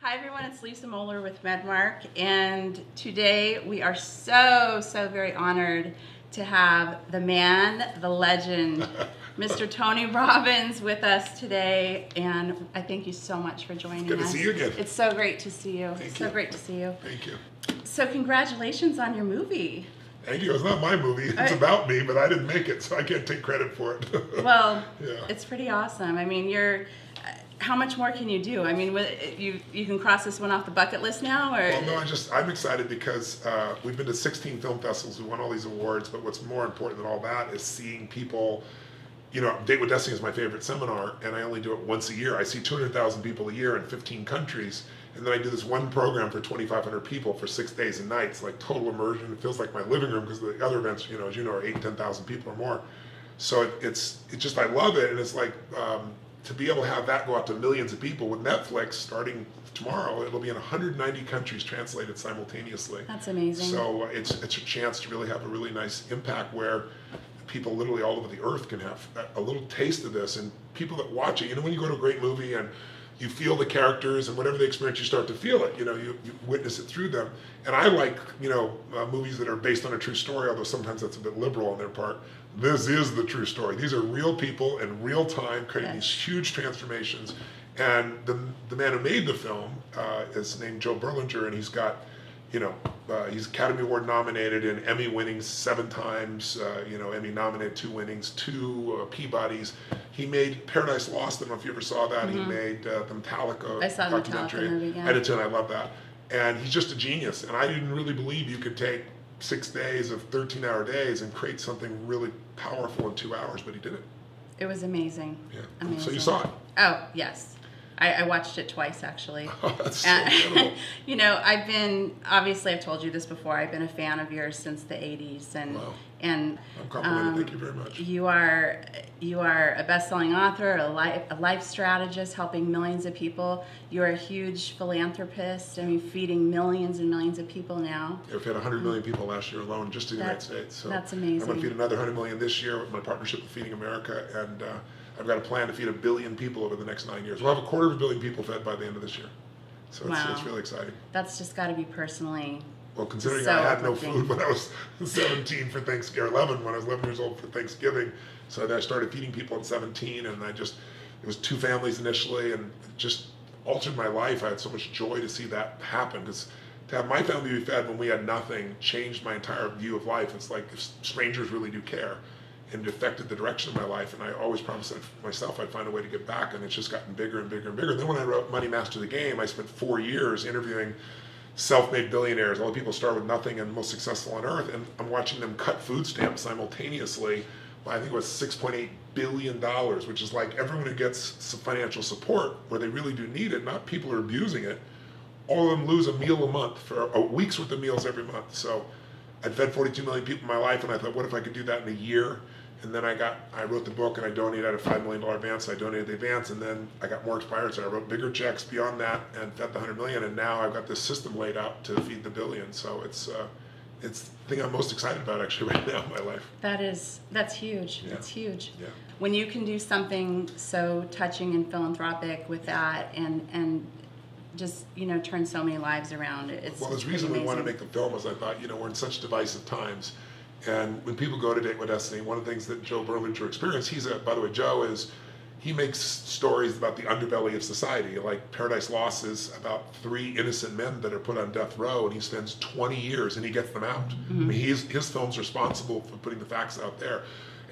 Hi everyone, it's Lisa Moeller with MedMark, and today we are so very honored to have the man, the legend, Mr. Tony Robbins with us today, and I thank you so much for joining us. Good to see you again. It's so great to see you. Thank you. you. Great to see you. Thank you. So congratulations on your movie. Thank you. It's not my movie. It's about me, but I didn't make it, so I can't take credit for it. Well, yeah. It's pretty awesome. I mean, how much more can you do? I mean, you can cross this one off the bucket list now, or? Well, no, I'm excited because we've been to 16 film festivals. We won all these awards, but what's more important than all that is seeing people. You know, Date with Destiny is my favorite seminar, and I only do it once a year. I see 200,000 people a year in 15 countries, and then I do this one program for 2,500 people for 6 days and nights, like total immersion. It feels like my living room because the other events, as you know, are 8,000 to 10,000 people or more. So it's just, I love it, and it's like to be able to have that go out to millions of people with Netflix starting tomorrow. It'll be in 190 countries translated simultaneously. That's amazing. So it's a chance to really have a really nice impact where people literally all over the earth can have a little taste of this, and people that watch it, when you go to a great movie and you feel the characters and whatever they experience, you start to feel it, you witness it through them. And I like, movies that are based on a true story, although sometimes that's a bit liberal on their part. This is the true story. These are real people in real time creating these huge transformations. And the man who made the film is named Joe Berlinger, and he's got, he's Academy Award nominated and Emmy winning 7 times, Emmy nominated 2 winnings, 2 Peabodys. He made Paradise Lost. I don't know if you ever saw that. Mm-hmm. He made the Metallica documentary. Movie, yeah. I did too, and I love that. And he's just a genius. And I didn't really believe you could take 6 days of 13-hour days and create something really powerful in 2 hours, but he did it. It was amazing. Yeah. Amazing. So you saw it? Oh, yes. I watched it twice, actually. Oh, that's so incredible. I've told you this before, I've been a fan of yours since the 80s. And, wow. And I'm complimented. Thank you very much. You are a best-selling author, a life strategist helping millions of people. You're a huge philanthropist. I mean, feeding millions and millions of people now. Yeah, we've had 100 million people last year alone just in the United States. So that's amazing. I'm going to feed another 100 million this year with my partnership with Feeding America, and I've got a plan to feed 1 billion people over the next 9 years. We'll have 250 million people fed by the end of this year. So it's really exciting. That's just got to be personally. Well, considering so I had no food when I was 17 for Thanksgiving, or 11 when I was 11 years old for Thanksgiving, so I started feeding people at 17, and it was 2 families initially, and it just altered my life. I had so much joy to see that happen, because to have my family be fed when we had nothing changed my entire view of life. It's like if strangers really do care, and it affected the direction of my life, and I always promised myself I'd find a way to give back, and it's just gotten bigger and bigger and bigger. And then when I wrote Money Master the Game, I spent 4 years interviewing self-made billionaires. All the people start with nothing and the most successful on earth, and I'm watching them cut food stamps simultaneously by, I think it was $6.8 billion, which is like everyone who gets some financial support where they really do need it, not people who are abusing it. All of them lose a meal a month for a week's worth of meals every month. So I'd fed 42 million people in my life, and I thought, what if I could do that in a year? And then I wrote the book, and I donated a $5 million advance. I donated the advance, and then I got more expired, so I wrote bigger checks beyond that and fed the 100 million. And now I've got this system laid out to feed the billion. So it's the thing I'm most excited about actually right now in my life. That's huge. Yeah. That's huge. Yeah. When you can do something so touching and philanthropic with that, and just turn so many lives around, Well, the reason we wanted to make the film was I thought we're in such divisive times. And when people go to Date with Destiny, one of the things that Joe Berlinger experienced, by the way, Joe he makes stories about the underbelly of society. Like Paradise Lost is about 3 innocent men that are put on death row, and he spends 20 years and he gets them out. Mm-hmm. I mean, his film's responsible for putting the facts out there.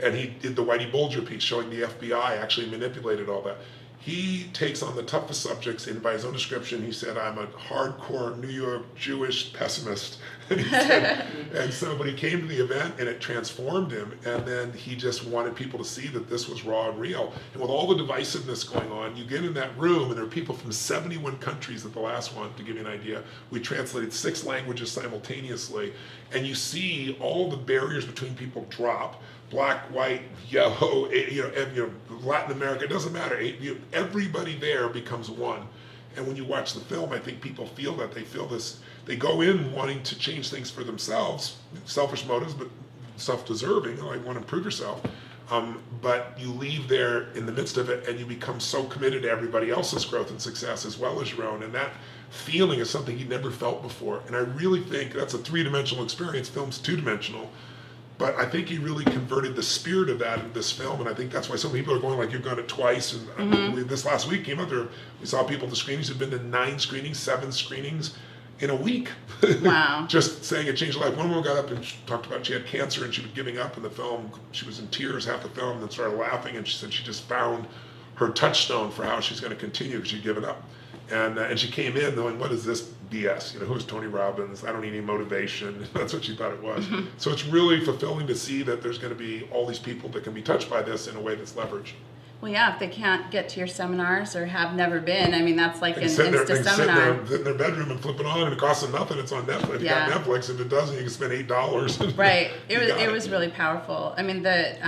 And he did the Whitey Bulger piece showing the FBI actually manipulated all that. He takes on the toughest subjects, and by his own description, he said, I'm a hardcore New York Jewish pessimist. And so, but he came to the event, and it transformed him, and then he just wanted people to see that this was raw and real. And with all the divisiveness going on, you get in that room, and there are people from 71 countries at the last one, to give you an idea. We translated 6 languages simultaneously, and you see all the barriers between people drop. Black, white, yellow, Latin America, it doesn't matter. Everybody there becomes one. And when you watch the film, I think people feel that. They feel this. They go in wanting to change things for themselves, selfish motives, but self-deserving. Want to improve yourself. But you leave there in the midst of it and you become so committed to everybody else's growth and success as well as your own. And that feeling is something you never felt before. And I really think that's a three-dimensional experience. Film's two-dimensional. But I think he really converted the spirit of that in this film, and I think that's why some people are going like, you've gone it twice, and I believe this last week came out there, we saw people at the screenings who've been to 9 screenings, 7 screenings in a week. Wow. Just saying it changed her life. One woman got up and she talked about she had cancer and she was giving up in the film. She was in tears half the film, and then started laughing, and she said she just found her touchstone for how she's going to continue because she'd given up. And she came in knowing, what is this BS? Who is Tony Robbins? I don't need any motivation. That's what she thought it was. So it's really fulfilling to see that there's going to be all these people that can be touched by this in a way that's leveraged. Well, yeah, if they can't get to your seminars or have never been, I mean, that's like an Insta they can seminar. sit in their bedroom and flip it on, and it costs them nothing. It's on Netflix. If you got Netflix, if it doesn't, you can spend $8. Right. It was really powerful. I mean, the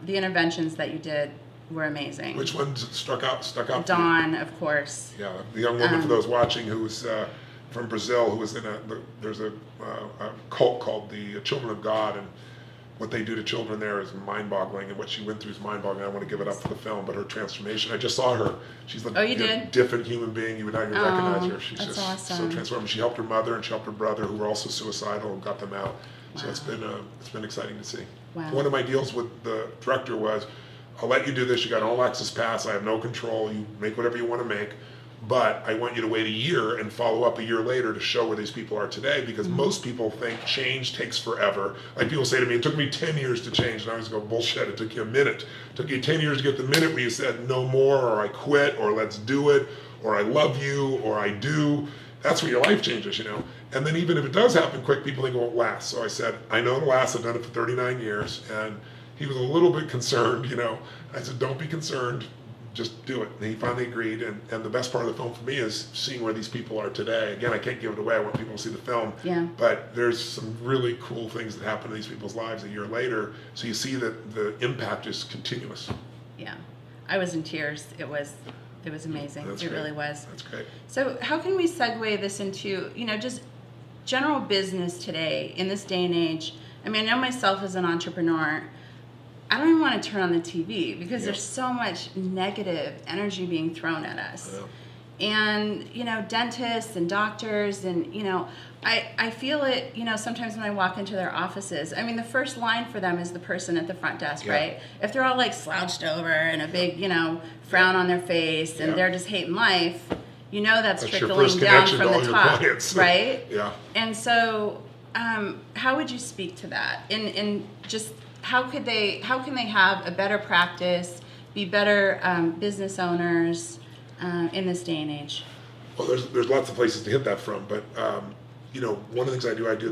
interventions that you did were amazing. Which one stuck out? Dawn, of course. Yeah, the young woman, for those watching, who was from Brazil, who was in there's a cult called the Children of God, and what they do to children there is mind-boggling, and what she went through is mind-boggling. I want to give it up for the film, but her transformation, I just saw her. She's a different human being. You would not even recognize her. She's just awesome. So transformed. She helped her mother and she helped her brother, who were also suicidal, and got them out. Wow. So it's been exciting to see. Wow. One of my deals with the director was, I'll let you do this. You got an all access pass. I have no control. You make whatever you want to make. But I want you to wait a year and follow up a year later to show where these people are today, because most people think change takes forever. Like people say to me, it took me 10 years to change. And I always go, bullshit, it took you a minute. It took you 10 years to get the minute where you said no more, or I quit, or let's do it, or I love you, or I do. That's where your life changes, And then even if it does happen quick, people think it won't last. So I said, I know it'll last. I've done it for 39 years. And he was a little bit concerned, I said, don't be concerned, just do it. And he finally agreed. And the best part of the film for me is seeing where these people are today. Again, I can't give it away. I want people to see the film. Yeah. But there's some really cool things that happen in these people's lives a year later. So you see that the impact is continuous. Yeah. I was in tears. It was amazing. That's it great. really was. That's great. So how can we segue this into, just general business today in this day and age? I mean, I know myself as an entrepreneur, I don't even want to turn on the TV because there's so much negative energy being thrown at us. And, dentists and doctors and, I feel it, sometimes when I walk into their offices. I mean, the first line for them is the person at the front desk, right? If they're all like slouched over and a big, frown on their face and they're just hating life, that's trickling down from the top, right? Yeah. And so how would you speak to that? And just how can they have a better practice, be better business owners in this day and age? Well, there's lots of places to hit that from, but one of the things I do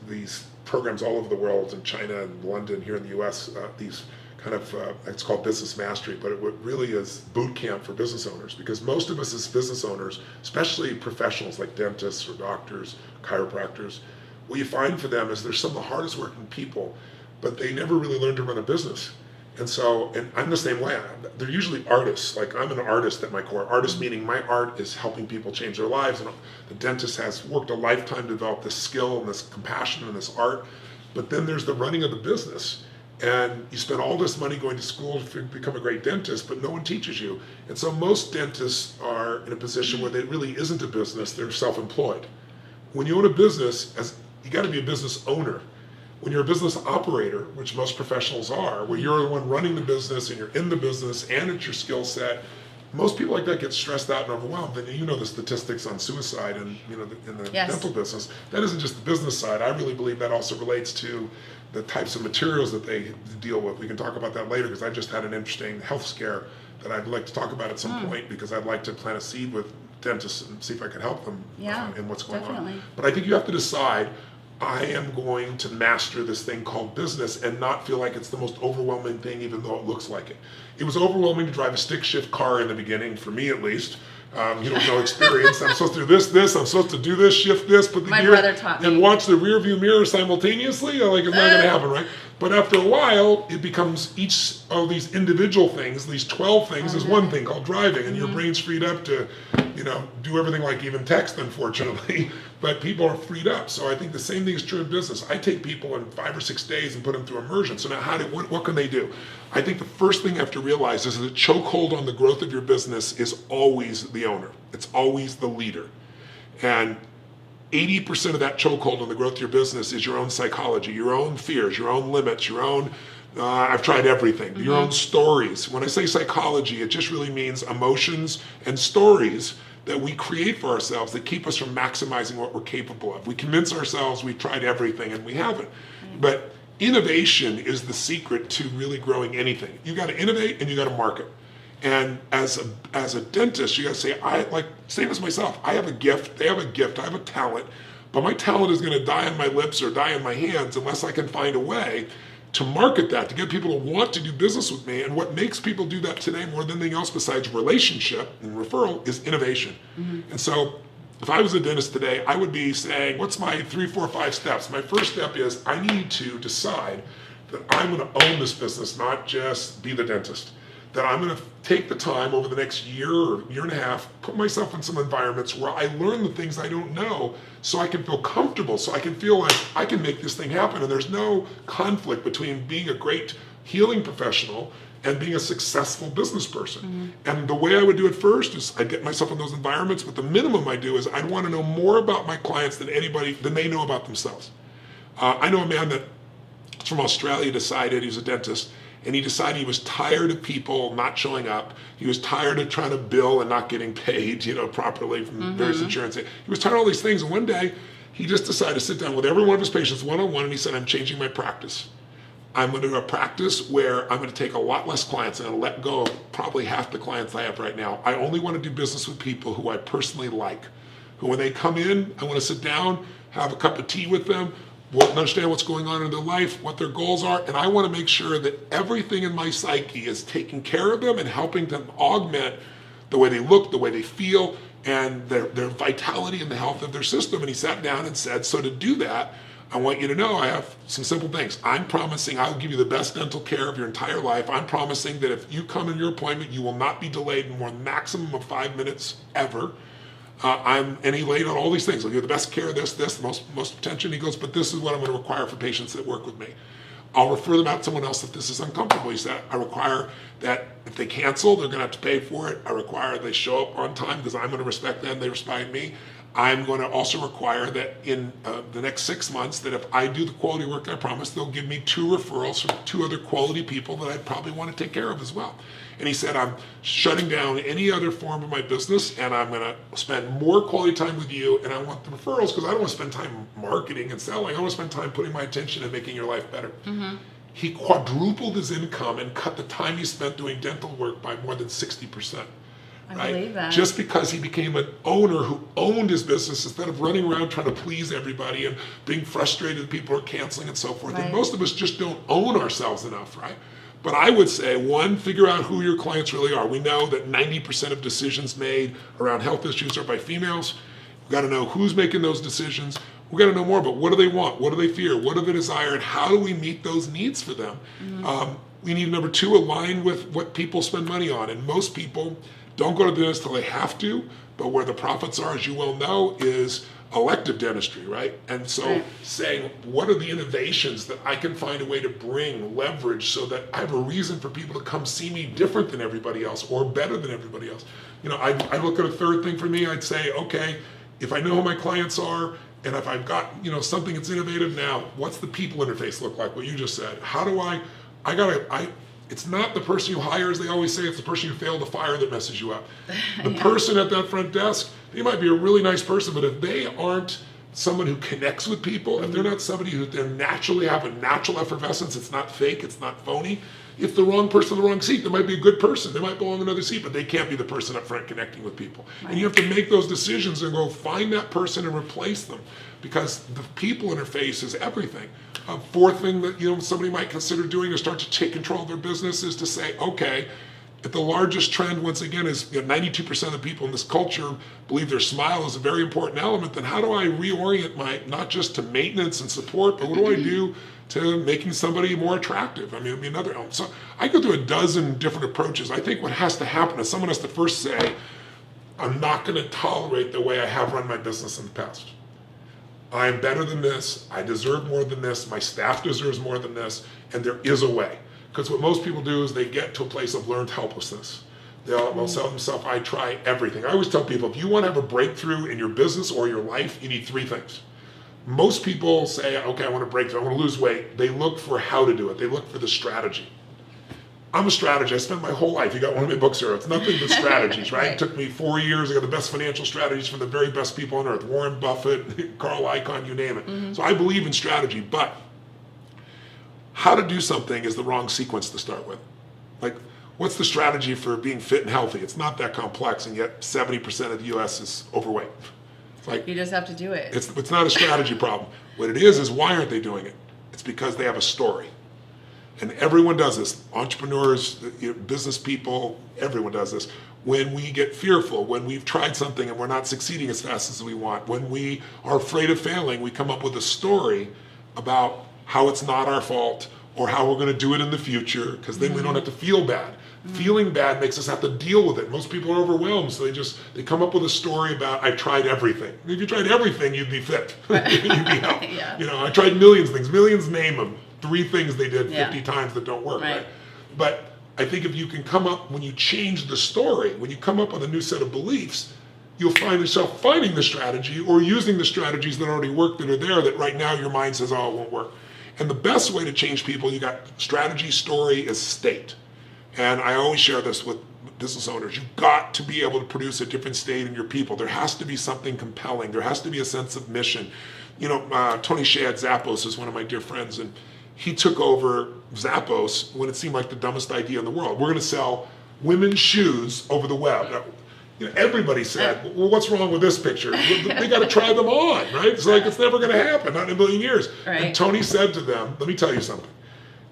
these programs all over the world, in China and London, here in the U.S. These kind of it's called business mastery, but it really is boot camp for business owners, because most of us as business owners, especially professionals like dentists or doctors, chiropractors, what you find for them is they're some of the hardest working people, but they never really learned to run a business. And I'm the same way. They're usually artists. Like, I'm an artist at my core. Artist meaning my art is helping people change their lives. And the dentist has worked a lifetime to develop this skill and this compassion and this art. But then there's the running of the business. And you spend all this money going to school to become a great dentist, but no one teaches you. And so most dentists are in a position where it really isn't a business. They're self-employed. When you own a business, you got to be a business owner. When you're a business operator, which most professionals are, where you're the one running the business and you're in the business and it's your skill set, most people like that get stressed out and overwhelmed. And the statistics on suicide and in the dental business. That isn't just the business side. I really believe that also relates to the types of materials that they deal with. We can talk about that later, because I just had an interesting health scare that I'd like to talk about at some point, because I'd like to plant a seed with dentists and see if I can help them in what's going on. But I think you have to decide, I am going to master this thing called business and not feel like it's the most overwhelming thing, even though it looks like it. It was overwhelming to drive a stick shift car in the beginning, for me at least. No experience. I'm supposed to do this, I'm supposed to do this, shift this, put the gear, brother taught me. and watch the rear view mirror simultaneously. It's not going to happen, right? But after a while, it becomes each of these individual things, these 12 things is one thing called driving, and your brain's freed up to, do everything like even text, unfortunately, but people are freed up. So I think the same thing is true in business. I take people in 5 or 6 days and put them through immersion. So now what can they do? I think the first thing you have to realize is that the chokehold on the growth of your business is always the owner. It's always the leader. And 80% of that chokehold on the growth of your business is your own psychology, your own fears, your own limits, your own, I've tried everything, your own stories. When I say psychology, it just really means emotions and stories that we create for ourselves that keep us from maximizing what we're capable of. We convince ourselves we've tried everything and we haven't. But innovation is the secret to really growing anything. You got to innovate and you got to market. And as a dentist, you got to say, same as myself, I have a gift, they have a gift, I have a talent, but my talent is going to die on my lips or die in my hands unless I can find a way to market that, to get people to want to do business with me. And what makes people do that today more than anything else besides relationship and referral is innovation. And so if I was a dentist today, I would be saying, what's my 3, 4, 5 steps? My first step is I need to decide that I'm going to own this business, not just be the dentist. That I'm going to take the time over the next year or year and a half, put myself in some environments where I learn the things I don't know so I can feel comfortable, so I can feel like I can make this thing happen. And there's no conflict between being a great healing professional and being a successful business person. And the way I would do it first is I'd get myself in those environments, but the minimum I do is I'd want to know more about my clients than they know about themselves. I know a man that from Australia decided, he was a dentist, and he decided he was tired of people not showing up. He was tired of trying to bill and not getting paid, properly from various insurance. He was tired of all these things. And one day, he just decided to sit down with every one of his patients one-on-one, and he said, I'm changing my practice. I'm going to do a practice where I'm going to take a lot less clients and let go of probably half the clients I have right now. I only want to do business with people who I personally like, who when they come in, I want to sit down, have a cup of tea with them, understand what's going on in their life, what their goals are, and I want to make sure that everything in my psyche is taking care of them and helping them augment the way they look, the way they feel, and their vitality and the health of their system. And he sat down and said, so to do that, I want you to know I have some simple things. I'm promising I'll give you the best dental care of your entire life. I'm promising that if you come in your appointment, you will not be delayed more than maximum of 5 minutes ever. And he laid out all these things. I'll give you the best care, the most attention. He goes, but this is what I'm going to require for patients that work with me. I'll refer them out to someone else if this is uncomfortable. He said, I require that if they cancel, they're going to have to pay for it. I require they show up on time because I'm going to respect them, they respect me. I'm going to also require that in the next 6 months, that if I do the quality work I promised, they'll give me 2 referrals from 2 other quality people that I'd probably want to take care of as well. And he said, I'm shutting down any other form of my business, and I'm going to spend more quality time with you, and I want the referrals because I don't want to spend time marketing and selling. I want to spend time putting my attention and making your life better. He quadrupled his income and cut the time he spent doing dental work by more than 60%. I believe that. Just because he became an owner who owned his business instead of running around trying to please everybody and being frustrated that people are canceling and so forth. Right. And most of us just don't own ourselves enough, right? But I would say, 1, figure out who your clients really are. We know that 90% of decisions made around health issues are by females. We've got to know who's making those decisions. We've got to know more about what do they want, what do they fear, what do they desire, and how do we meet those needs for them. We need, number 2, align with what people spend money on. And most people don't go to the dentist till they have to, but where the profits are, as you well know, is elective dentistry, right? And so saying, what are the innovations that I can find a way to bring leverage so that I have a reason for people to come see me different than everybody else or better than everybody else? I look at a third thing for me. I'd say, okay, if I know who my clients are, and if I've got, something that's innovative now, what's the people interface look like? What you just said. How do it's not the person you hire, as they always say, it's the person you fail to fire that messes you up. The person at that front desk, they might be a really nice person, but if they aren't someone who connects with people, if they're not somebody who they naturally have a natural effervescence, it's not fake, it's not phony, if the wrong person in the wrong seat, they might be a good person, they might belong in another seat, but they can't be the person up front connecting with people. Right. And you have to make those decisions and go find that person and replace them, because the people interface is everything. A fourth thing that somebody might consider doing to start to take control of their business is to say, okay, if the largest trend once again is 92% of the people in this culture believe their smile is a very important element, then how do I reorient my, not just to maintenance and support, but what do I do to making somebody more attractive. I mean, another element. So I go through a dozen different approaches. I think what has to happen is someone has to first say, I'm not going to tolerate the way I have run my business in the past. I'm better than this. I deserve more than this. My staff deserves more than this. And there is a way. Because what most people do is they get to a place of learned helplessness. They'll tell themselves, I try everything. I always tell people, if you want to have a breakthrough in your business or your life, you need three things. Most people say, okay, I want to break through, I want to lose weight. They look for how to do it. They look for the strategy. I'm a strategist. I spent my whole life, you got one of my books here, it's nothing but strategies, right? It took me 4 years. I got the best financial strategies from the very best people on earth, Warren Buffett, Carl Icahn, you name it. So I believe in strategy, but how to do something is the wrong sequence to start with. Like, what's the strategy for being fit and healthy? It's not that complex, and yet 70% of the U.S. is overweight. It's like, you just have to do it. It's not a strategy problem. What it is why aren't they doing it? It's because they have a story. And everyone does this. Entrepreneurs, business people, everyone does this. When we get fearful, when we've tried something and we're not succeeding as fast as we want, when we are afraid of failing, we come up with a story about how it's not our fault or how we're going to do it in the future, because then we don't have to feel bad. Feeling bad makes us have to deal with it. Most people are overwhelmed, so they come up with a story about, I tried everything. If you tried everything, you'd be fit. You'd be healthy. Yeah. I tried millions of things. Millions, name them. 3 things they did 50 times that don't work, right? But I think if you can come up, when you change the story, when you come up with a new set of beliefs, you'll find yourself finding the strategy or using the strategies that already work that are there that right now your mind says, oh, it won't work. And the best way to change people, you got strategy, story, is state. And I always share this with business owners. You've got to be able to produce a different state in your people. There has to be something compelling. There has to be a sense of mission. Tony Hsieh at Zappos is one of my dear friends, and he took over Zappos when it seemed like the dumbest idea in the world. We're going to sell women's shoes over the web. Now, everybody said, well, what's wrong with this picture? They got to try them on, right? It's like, it's never going to happen, not in a million years. Right. And Tony said to them, let me tell you something.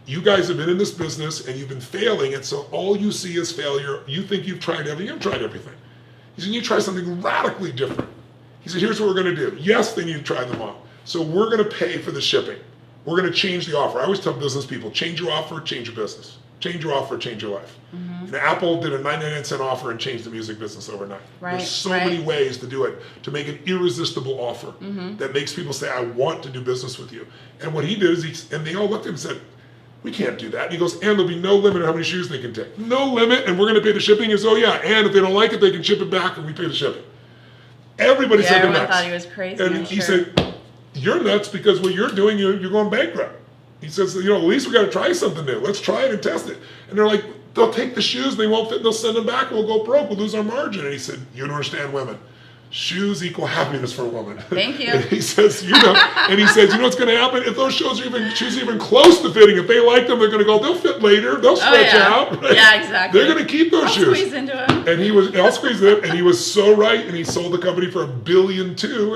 You guys have been in this business and you've been failing, and so all you see is failure. You think you've tried everything. You've tried everything. He said, you try something radically different. He said, here's what we're going to do. Yes, they need to try them on. So we're going to pay for the shipping. We're going to change the offer. I always tell business people, change your offer, change your business. Change your offer, change your life. Apple did a 99-cent offer and changed the music business overnight. There's so many ways to do it, to make an irresistible offer that makes people say, I want to do business with you. And what he did is, and they all looked at him and said, we can't do that. And he goes, and there'll be no limit on how many shoes they can take. No limit, and we're going to pay the shipping. He goes, oh yeah, and if they don't like it, they can ship it back and we pay the shipping. Everybody said they're nuts. Everyone thought he was crazy. And he said, you're nuts because what you're doing, you're going bankrupt. He says, at least we got to try something new. Let's try it and test it. And they're like, they'll take the shoes, they won't fit, they'll send them back, we'll go broke, we'll lose our margin. And he said, you don't understand women. Shoes equal happiness for a woman. Thank you. And he says, you know what's going to happen? If those shoes are even close to fitting, if they like them, they're going to go, they'll fit later, they'll stretch out. Right? Yeah, exactly. They're going to keep those shoes. I'll squeeze into them. And I'll squeeze it, and he was so right, and he sold the company for $1.2 billion,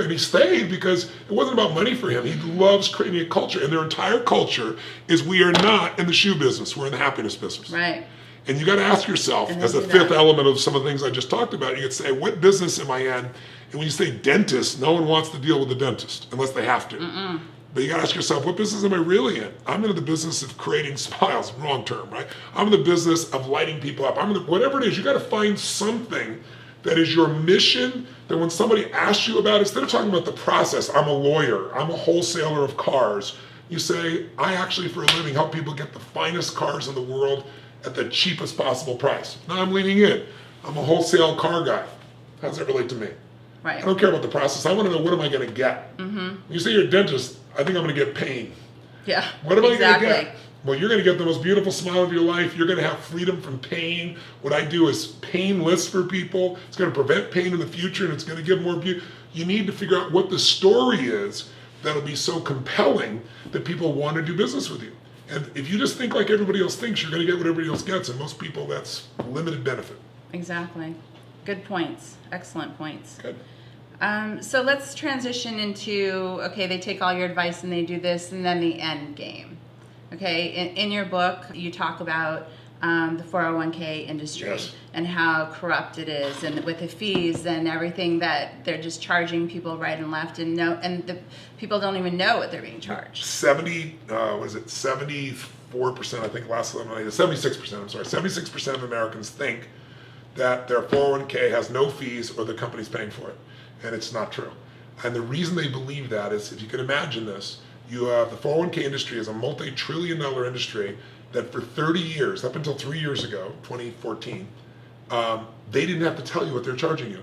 and he stayed because it wasn't about money for him. He loves creating a culture, and their entire culture is we are not in the shoe business, we're in the happiness business. Right. And you got to ask yourself, as a fifth element of some of the things I just talked about, you could say, what business am I in? And when you say dentist, no one wants to deal with the dentist unless they have to. But you got to ask yourself, what business am I really in? I'm in the business of creating smiles, wrong term, right? I'm in the business of lighting people up. Whatever it is, you got to find something that is your mission, that when somebody asks you about it, instead of talking about the process, I'm a lawyer, I'm a wholesaler of cars, you say, I actually for a living help people get the finest cars in the world at the cheapest possible price. Now I'm leaning in. I'm a wholesale car guy. How does that relate to me? Right. I don't care about the process. I want to know, what am I going to get? When you say you're a dentist, I think I'm going to get pain. Yeah. What am I going to get? Well, you're going to get the most beautiful smile of your life. You're going to have freedom from pain. What I do is painless for people. It's going to prevent pain in the future, and it's going to give more beauty. You need to figure out what the story is that'll be so compelling that people want to do business with you. And if you just think like everybody else thinks, you're going to get what everybody else gets. And most people, that's limited benefit. Exactly. Good points. Excellent points. Good. So let's transition into, okay, they take all your advice and they do this, and then the end game. Okay, in your book, you talk about the 401k industry Yes. and how corrupt it is, and with the fees and everything that they're just charging people right and left, and the people don't even know what they're being charged. 74%, I think last time I 76%, I'm sorry, 76% of Americans think that their 401k has no fees or the company's paying for it. And it's not true. And the reason they believe that is, if you can imagine this, you have the 401k industry is a multi-trillion-dollar industry that for 30 years, up until 3 years ago, 2014, they didn't have to tell you what they're charging you.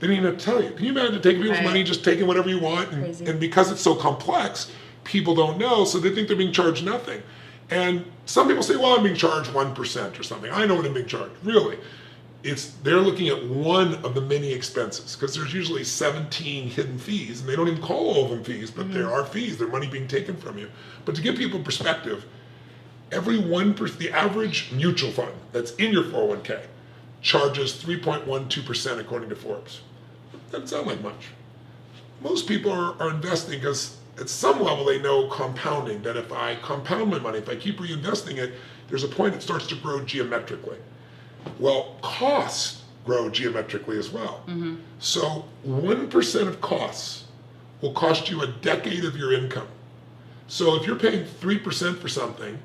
They didn't even have to tell you. Can you imagine taking people's money, just taking whatever you want? And because it's so complex, people don't know, so they think they're being charged nothing. And some people say, well, I'm being charged 1% or something. I know what I'm being charged. Really, they're looking at one of the many expenses, because there's usually 17 hidden fees, and they don't even call all of them fees, but there are fees. They're money being taken from you. But to give people perspective, every 1%, the average mutual fund that's in your 401k charges 3.12% according to Forbes. Doesn't sound like much. Most people are investing because at some level they know compounding, that if I compound my money, if I keep reinvesting it, there's a point it starts to grow geometrically. Well, costs grow geometrically as well. So 1% of costs will cost you a decade of your income. So if you're paying 3% for something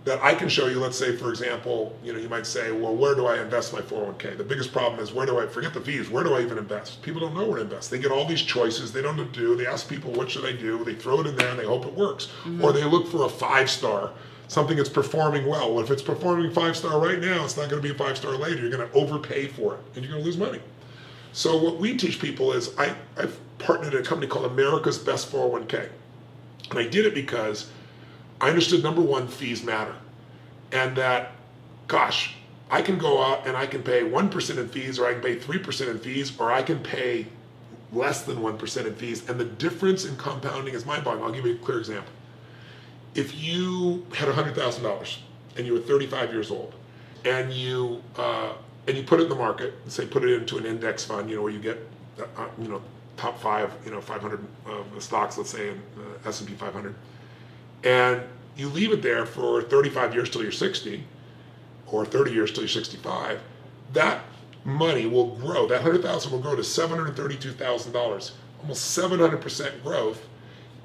that I can show you, let's say, for example, you might say, well, where do I invest my 401k? The biggest problem is, forget the fees, where do I even invest? People don't know where to invest. They get all these choices, they don't know what to do, they ask people, what should I do? They throw it in there and they hope it works. Or they look for a 5-star, something that's performing well. Well, if it's performing 5-star right now, it's not gonna be a 5-star later. You're gonna overpay for it and you're gonna lose money. So what we teach people is, I've partnered at a company called America's Best 401k. And I did it because I understood, number one, fees matter. And that, gosh, I can go out and I can pay 1% in fees, or I can pay 3% in fees, or I can pay less than 1% in fees. And the difference in compounding is mind-boggling. I'll give you a clear example. If you had $100,000 and you were 35 years old, and you put it in the market, and say put it into an index fund, where you get top 500 stocks, let's say in S&P 500, and you leave it there for 35 years till you're 60, or 30 years till you're 65, that money will grow. That $100,000 will grow to $732,000, almost 700% growth,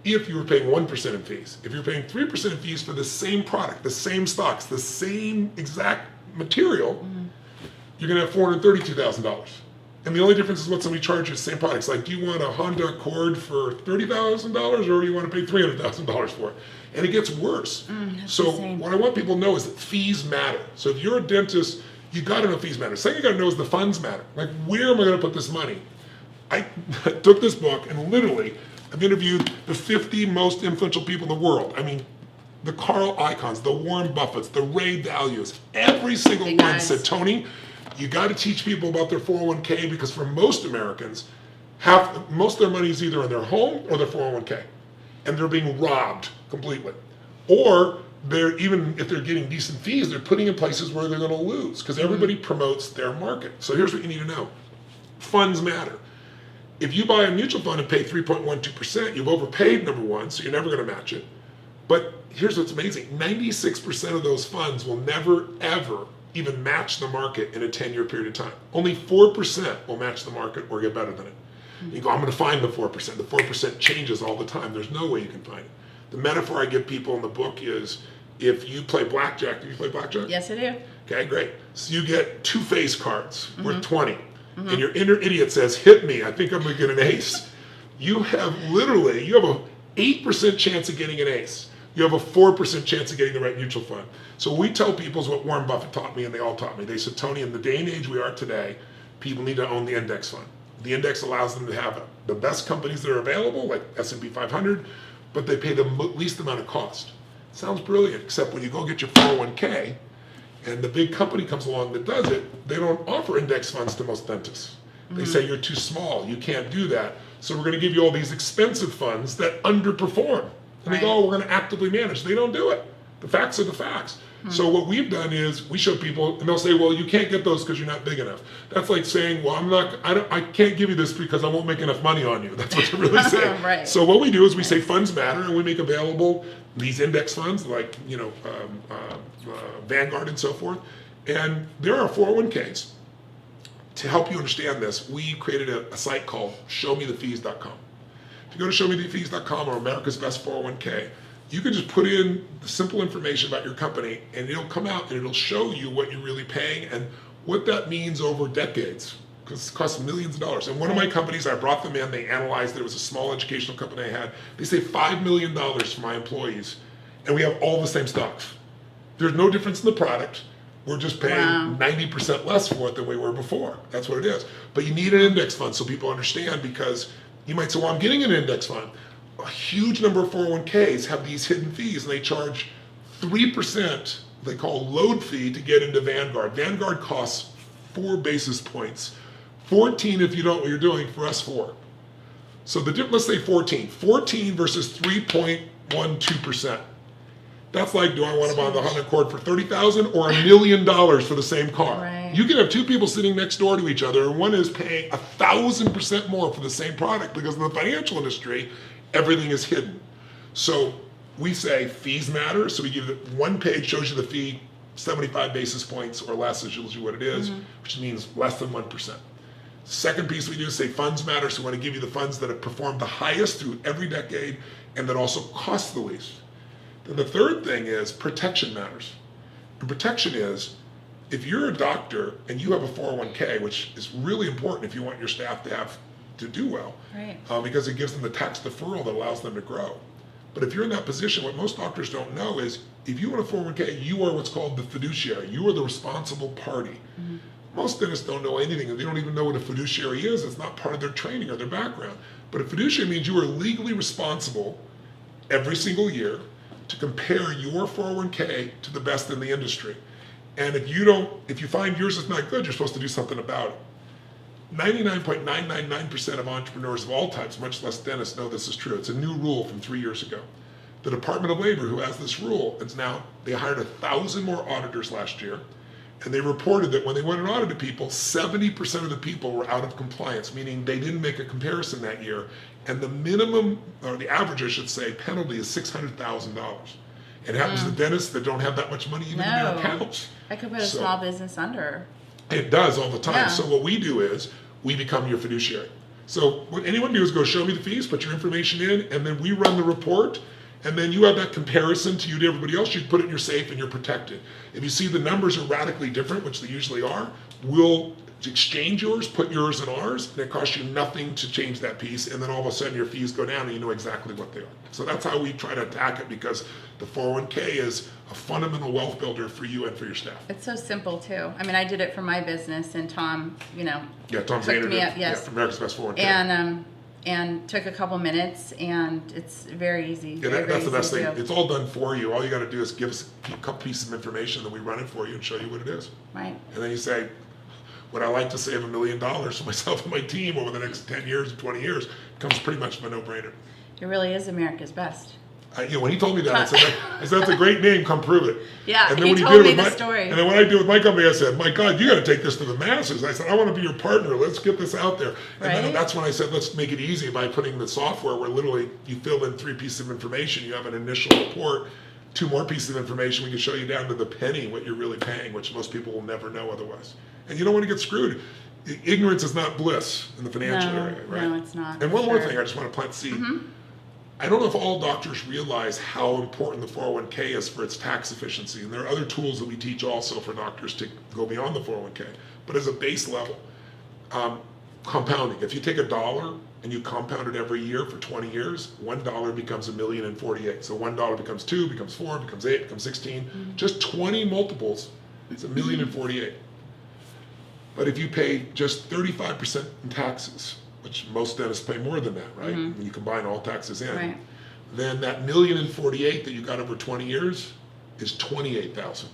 if you were paying 1% in fees. If you're paying 3% in fees for the same product, the same stocks, the same exact material, you're gonna have $432,000. And the only difference is what somebody charges the same products. Like, do you want a Honda Accord for $30,000, or do you want to pay $300,000 for it? And it gets worse. So what I want people to know is that fees matter. So if you're a dentist, you got to know fees matter. Second, you got to know is the funds matter. Like, where am I going to put this money? I took this book and literally I've interviewed the 50 most influential people in the world. I mean, the Carl Icahns, the Warren Buffetts, the Ray Dalios, every single one said, Tony, you got to teach people about their 401k, because for most Americans, most of their money is either in their home or their 401k, and they're being robbed completely. Or even if they're getting decent fees, they're putting in places where they're going to lose, because everybody promotes their market. So here's what you need to know. Funds matter. If you buy a mutual fund and pay 3.12%, you've overpaid, number one, so you're never going to match it. But here's what's amazing. 96% of those funds will never, ever even match the market in a 10-year period of time. Only 4% will match the market or get better than it. You go, I'm going to find the 4%. The 4% changes all the time. There's no way you can find it. The metaphor I give people in the book is, if you play blackjack, do you play blackjack? Yes, I do. Okay, great. So you get 2 face cards worth 20, and your inner idiot says, hit me, I think I'm going to get an ace. You have a 8% chance of getting an ace. You have a 4% chance of getting the right mutual fund. So we tell people is what Warren Buffett taught me, and they all taught me. They said, Tony, in the day and age we are today, people need to own the index fund. The index allows them to have the best companies that are available, like S&P 500, but they pay the least amount of cost. Sounds brilliant, except when you go get your 401k, and the big company comes along that does it, they don't offer index funds to most dentists. They say, you're too small, you can't do that, so we're going to give you all these expensive funds that underperform. And they go, oh, we're going to actively manage. They don't do it. The facts are the facts. So what we've done is we show people, and they'll say, well, you can't get those because you're not big enough. That's like saying, well, I can't give you this because I won't make enough money on you. That's what they're really saying. Right. So what we do is we say funds matter, and we make available these index funds like Vanguard and so forth. And there are 401ks. To help you understand this, we created a site called showmethefees.com. If you go to showmethefees.com or America's Best 401k, you can just put in the simple information about your company and it'll come out and it'll show you what you're really paying and what that means over decades, because it costs millions of dollars. And one of my companies, I brought them in, they analyzed it. It was a small educational company I had. They saved $5 million for my employees, and we have all the same stocks. There's no difference in the product. We're just paying 90% less for it than we were before. That's what it is. But you need an index fund so people understand, because you might say, well, I'm getting an index fund. A huge number of 401ks have these hidden fees, and they charge 3%, they call load fee, to get into Vanguard. Vanguard costs 4 basis points. 14 if you don't know what you're doing, for us 4. So let's say 14. 14 versus 3.12%. That's like, do I want to buy the Honda Accord for $30,000 or $1 million for the same car? Right. You can have 2 people sitting next door to each other, and one is paying 1,000% more for the same product, because in the financial industry, everything is hidden. So we say fees matter. So we give it one page, shows you the fee, 75 basis points or less is usually what it is, which means less than 1%. Second piece we do is say funds matter. So we want to give you the funds that have performed the highest through every decade and that also cost the least. Then the third thing is protection matters. And protection is, if you're a doctor and you have a 401k, which is really important if you want your staff to do well, right. Because it gives them the tax deferral that allows them to grow. But if you're in that position, what most doctors don't know is, if you want a 401k, you are what's called the fiduciary. You are the responsible party. Most dentists don't know anything, and they don't even know what a fiduciary is. It's not part of their training or their background. But a fiduciary means you are legally responsible every single year to compare your 401k to the best in the industry. And if you find yours is not good, you're supposed to do something about it. 99.999% of entrepreneurs of all types, much less dentists, know this is true. It's a new rule from 3 years ago. The Department of Labor, who has this rule, they hired 1,000 more auditors last year, and they reported that when they went and audited people, 70% of the people were out of compliance, meaning they didn't make a comparison that year. And the minimum, or the average I should say, penalty is $600,000. It happens to dentists that don't have that much money even in their accounts. I could put a small business under. It does all the time. Yeah. So what we do is we become your fiduciary. So what anyone do is go show me the fees, put your information in, and then we run the report. And then you have that comparison to you to everybody else. You put it in your safe and you're protected. If you see the numbers are radically different, which they usually are, we'll exchange yours, put yours in ours, and it costs you nothing to change that piece. And then all of a sudden your fees go down and you know exactly what they are. So that's how we try to attack it, because the 401k is a fundamental wealth builder for you and for your staff. It's so simple too. I mean, I did it for my business, and Tom, Tom hooked Zaner me up, yes. Yeah, America's Best 401k. And took a couple minutes, and it's very easy. Yeah, that's the best thing. It's all done for you. All you got to do is give us a couple pieces of information, then we run it for you and show you what it is. Right. And then you say, would I like to save $1 million for myself and my team over the next 10 years or 20 years? It becomes pretty much a no-brainer. It really is America's Best. When he told me that, I said, that's a great name, come prove it. Yeah, and then he when told did it me with the story. And then when I did it with my company, I said, my God, you got to take this to the masses. I said, I want to be your partner. Let's get this out there. And then that's when I said, let's make it easy by putting the software where literally you fill in 3 pieces of information. You have an initial report, 2 more pieces of information. We can show you down to the penny what you're really paying, which most people will never know otherwise. And you don't want to get screwed. Ignorance is not bliss in the financial area, right? No, it's not. And one more thing, I just want to plant the seed. I don't know if all doctors realize how important the 401k is for its tax efficiency. And there are other tools that we teach also for doctors to go beyond the 401k. But as a base level, compounding. If you take $1 and you compound it every year for 20 years, $1 becomes $1,048,000. So $1 becomes 2, becomes 4, becomes 8, becomes 16. Just 20 multiples, it's $1,048,000. But if you pay just 35% in taxes, which most dentists pay more than that, right? When you combine all taxes in, then that $1,048,000 that you got over 20 years is $28,000.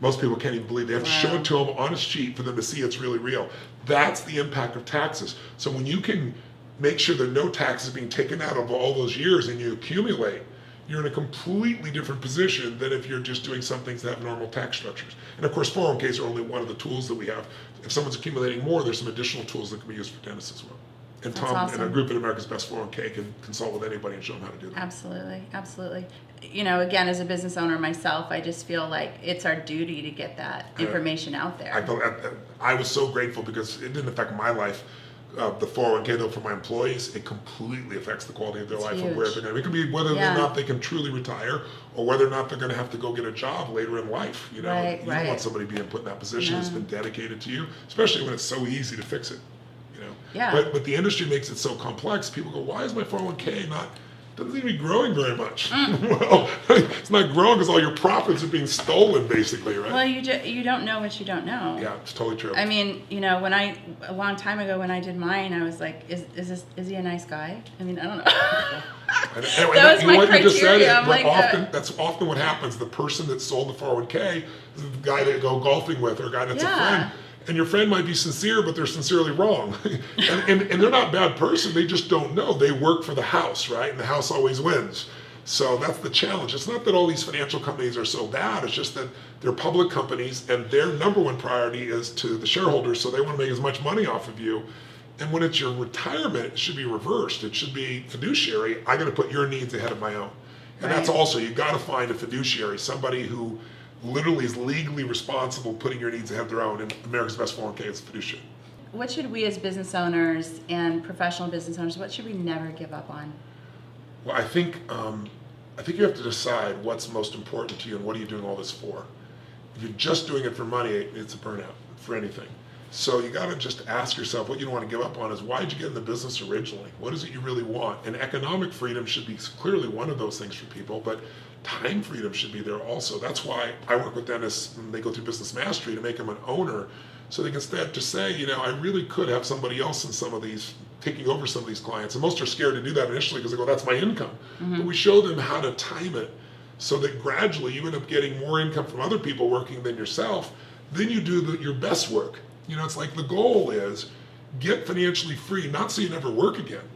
Most people can't even believe. They have to show it to them on a sheet for them to see it's really real. That's the impact of taxes. So when you can make sure that no tax is being taken out of all those years and you accumulate, you're in a completely different position than if you're just doing some things that have normal tax structures. And of course, 401ks are only one of the tools that we have. If someone's accumulating more, there's some additional tools that can be used for dentists as well. And Tom and a group at America's Best 401k can consult with anybody and show them how to do that. Absolutely, absolutely. again, as a business owner myself, I just feel like it's our duty to get that information out there. I was so grateful because it didn't affect my life. The 401k though for my employees, it completely affects the quality of their life and where they're going to. It could be whether or not they can truly retire, or whether or not they're going to have to go get a job later in life. You don't want somebody being put in that position that's been dedicated to you, especially when it's so easy to fix it. But the industry makes it so complex. People go, why is my 401k doesn't seem to be growing very much? Well, it's not growing because all your profits are being stolen, basically, right? Well, you don't know what you don't know. Yeah, it's totally true. I mean, a long time ago when I did mine, I was like, is he a nice guy? I mean, I don't know. That was my criteria. That's often what happens. The person that sold the 401k is the guy that you go golfing with, or a guy that's a friend. And your friend might be sincere, but they're sincerely wrong. and they're not a bad person. They just don't know. They work for the house, right? And the house always wins. So that's the challenge. It's not that all these financial companies are so bad. It's just that they're public companies, and their number one priority is to the shareholders. So they want to make as much money off of you. And when it's your retirement, it should be reversed. It should be fiduciary. I got to put your needs ahead of my own. And that's also, you got to find a fiduciary, somebody who literally is legally responsible putting your needs ahead of their own. And America's Best 401k is fiduciary. What should we as business owners and professional business owners, what should we never give up on? Well, I think you have to decide what's most important to you and what are you doing all this for. If you're just doing it for money, it's a burnout for anything. So you got to just ask yourself, what you don't want to give up on is, why did you get in the business originally? What is it you really want? And economic freedom should be clearly one of those things for people, but time freedom should be there also. That's why I work with dentists when they go through business mastery to make them an owner, so they can start to say, I really could have somebody else in some of these, taking over some of these clients. And most are scared to do that initially because they go, that's my income. But we show them how to time it so that gradually you end up getting more income from other people working than yourself. Then you do your best work. It's like the goal is get financially free, not so you never work again.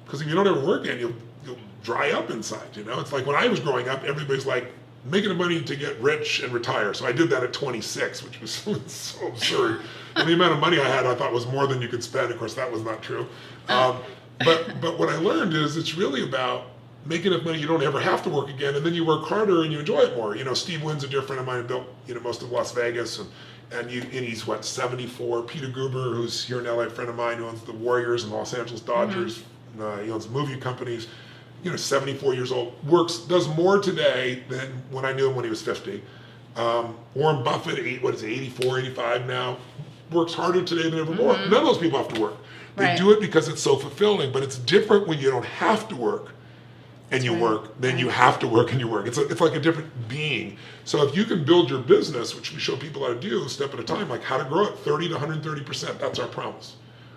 Because if you don't ever work again, you'll dry up inside. It's like when I was growing up, everybody's like, making the money to get rich and retire. So I did that at 26, which was so absurd. And the amount of money I had, I thought was more than you could spend. Of course, that was not true. But what I learned is it's really about making enough money you don't ever have to work again, and then you work harder and you enjoy it more. Steve Wynn's a dear friend of mine who built most of Las Vegas, and he's 74. Peter Gruber, who's here in LA, a friend of mine who owns the Warriors and Los Angeles Dodgers. He owns movie companies. 74 years old, does more today than when I knew him when he was 50. Warren Buffett, 84, 85 now, works harder today than ever more. None of those people have to work. They do it because it's so fulfilling, but it's different when you don't have to work and you work, then you have to work and you work. It's like a different being. So if you can build your business, which we show people how to do a step at a time, like how to grow it 30 to 130%, that's our promise.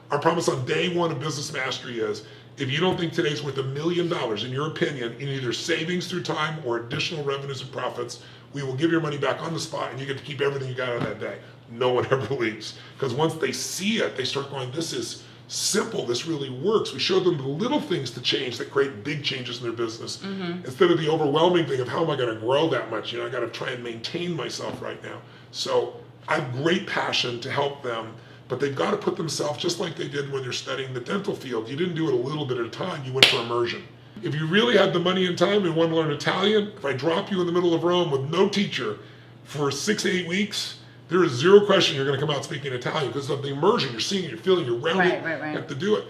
Our promise on day one of Business Mastery is, if you don't think today's worth $1 million, in your opinion, in either savings through time or additional revenues and profits, we will give your money back on the spot and you get to keep everything you got on that day. No one ever leaves. Because once they see it, they start going, this is simple, this really works. We show them the little things to change that create big changes in their business. Instead of the overwhelming thing of how am I going to grow that much? I got to try and maintain myself right now. So I have great passion to help them. But they've got to put themselves, just like they did when they're studying the dental field. You didn't do it a little bit at a time, you went for immersion. If you really had the money and time and want to learn Italian, if I drop you in the middle of Rome with no teacher for 6 to 8 weeks, there is zero question you're going to come out speaking Italian because of the immersion. You're seeing it, you're feeling, you're around it, you have to do it.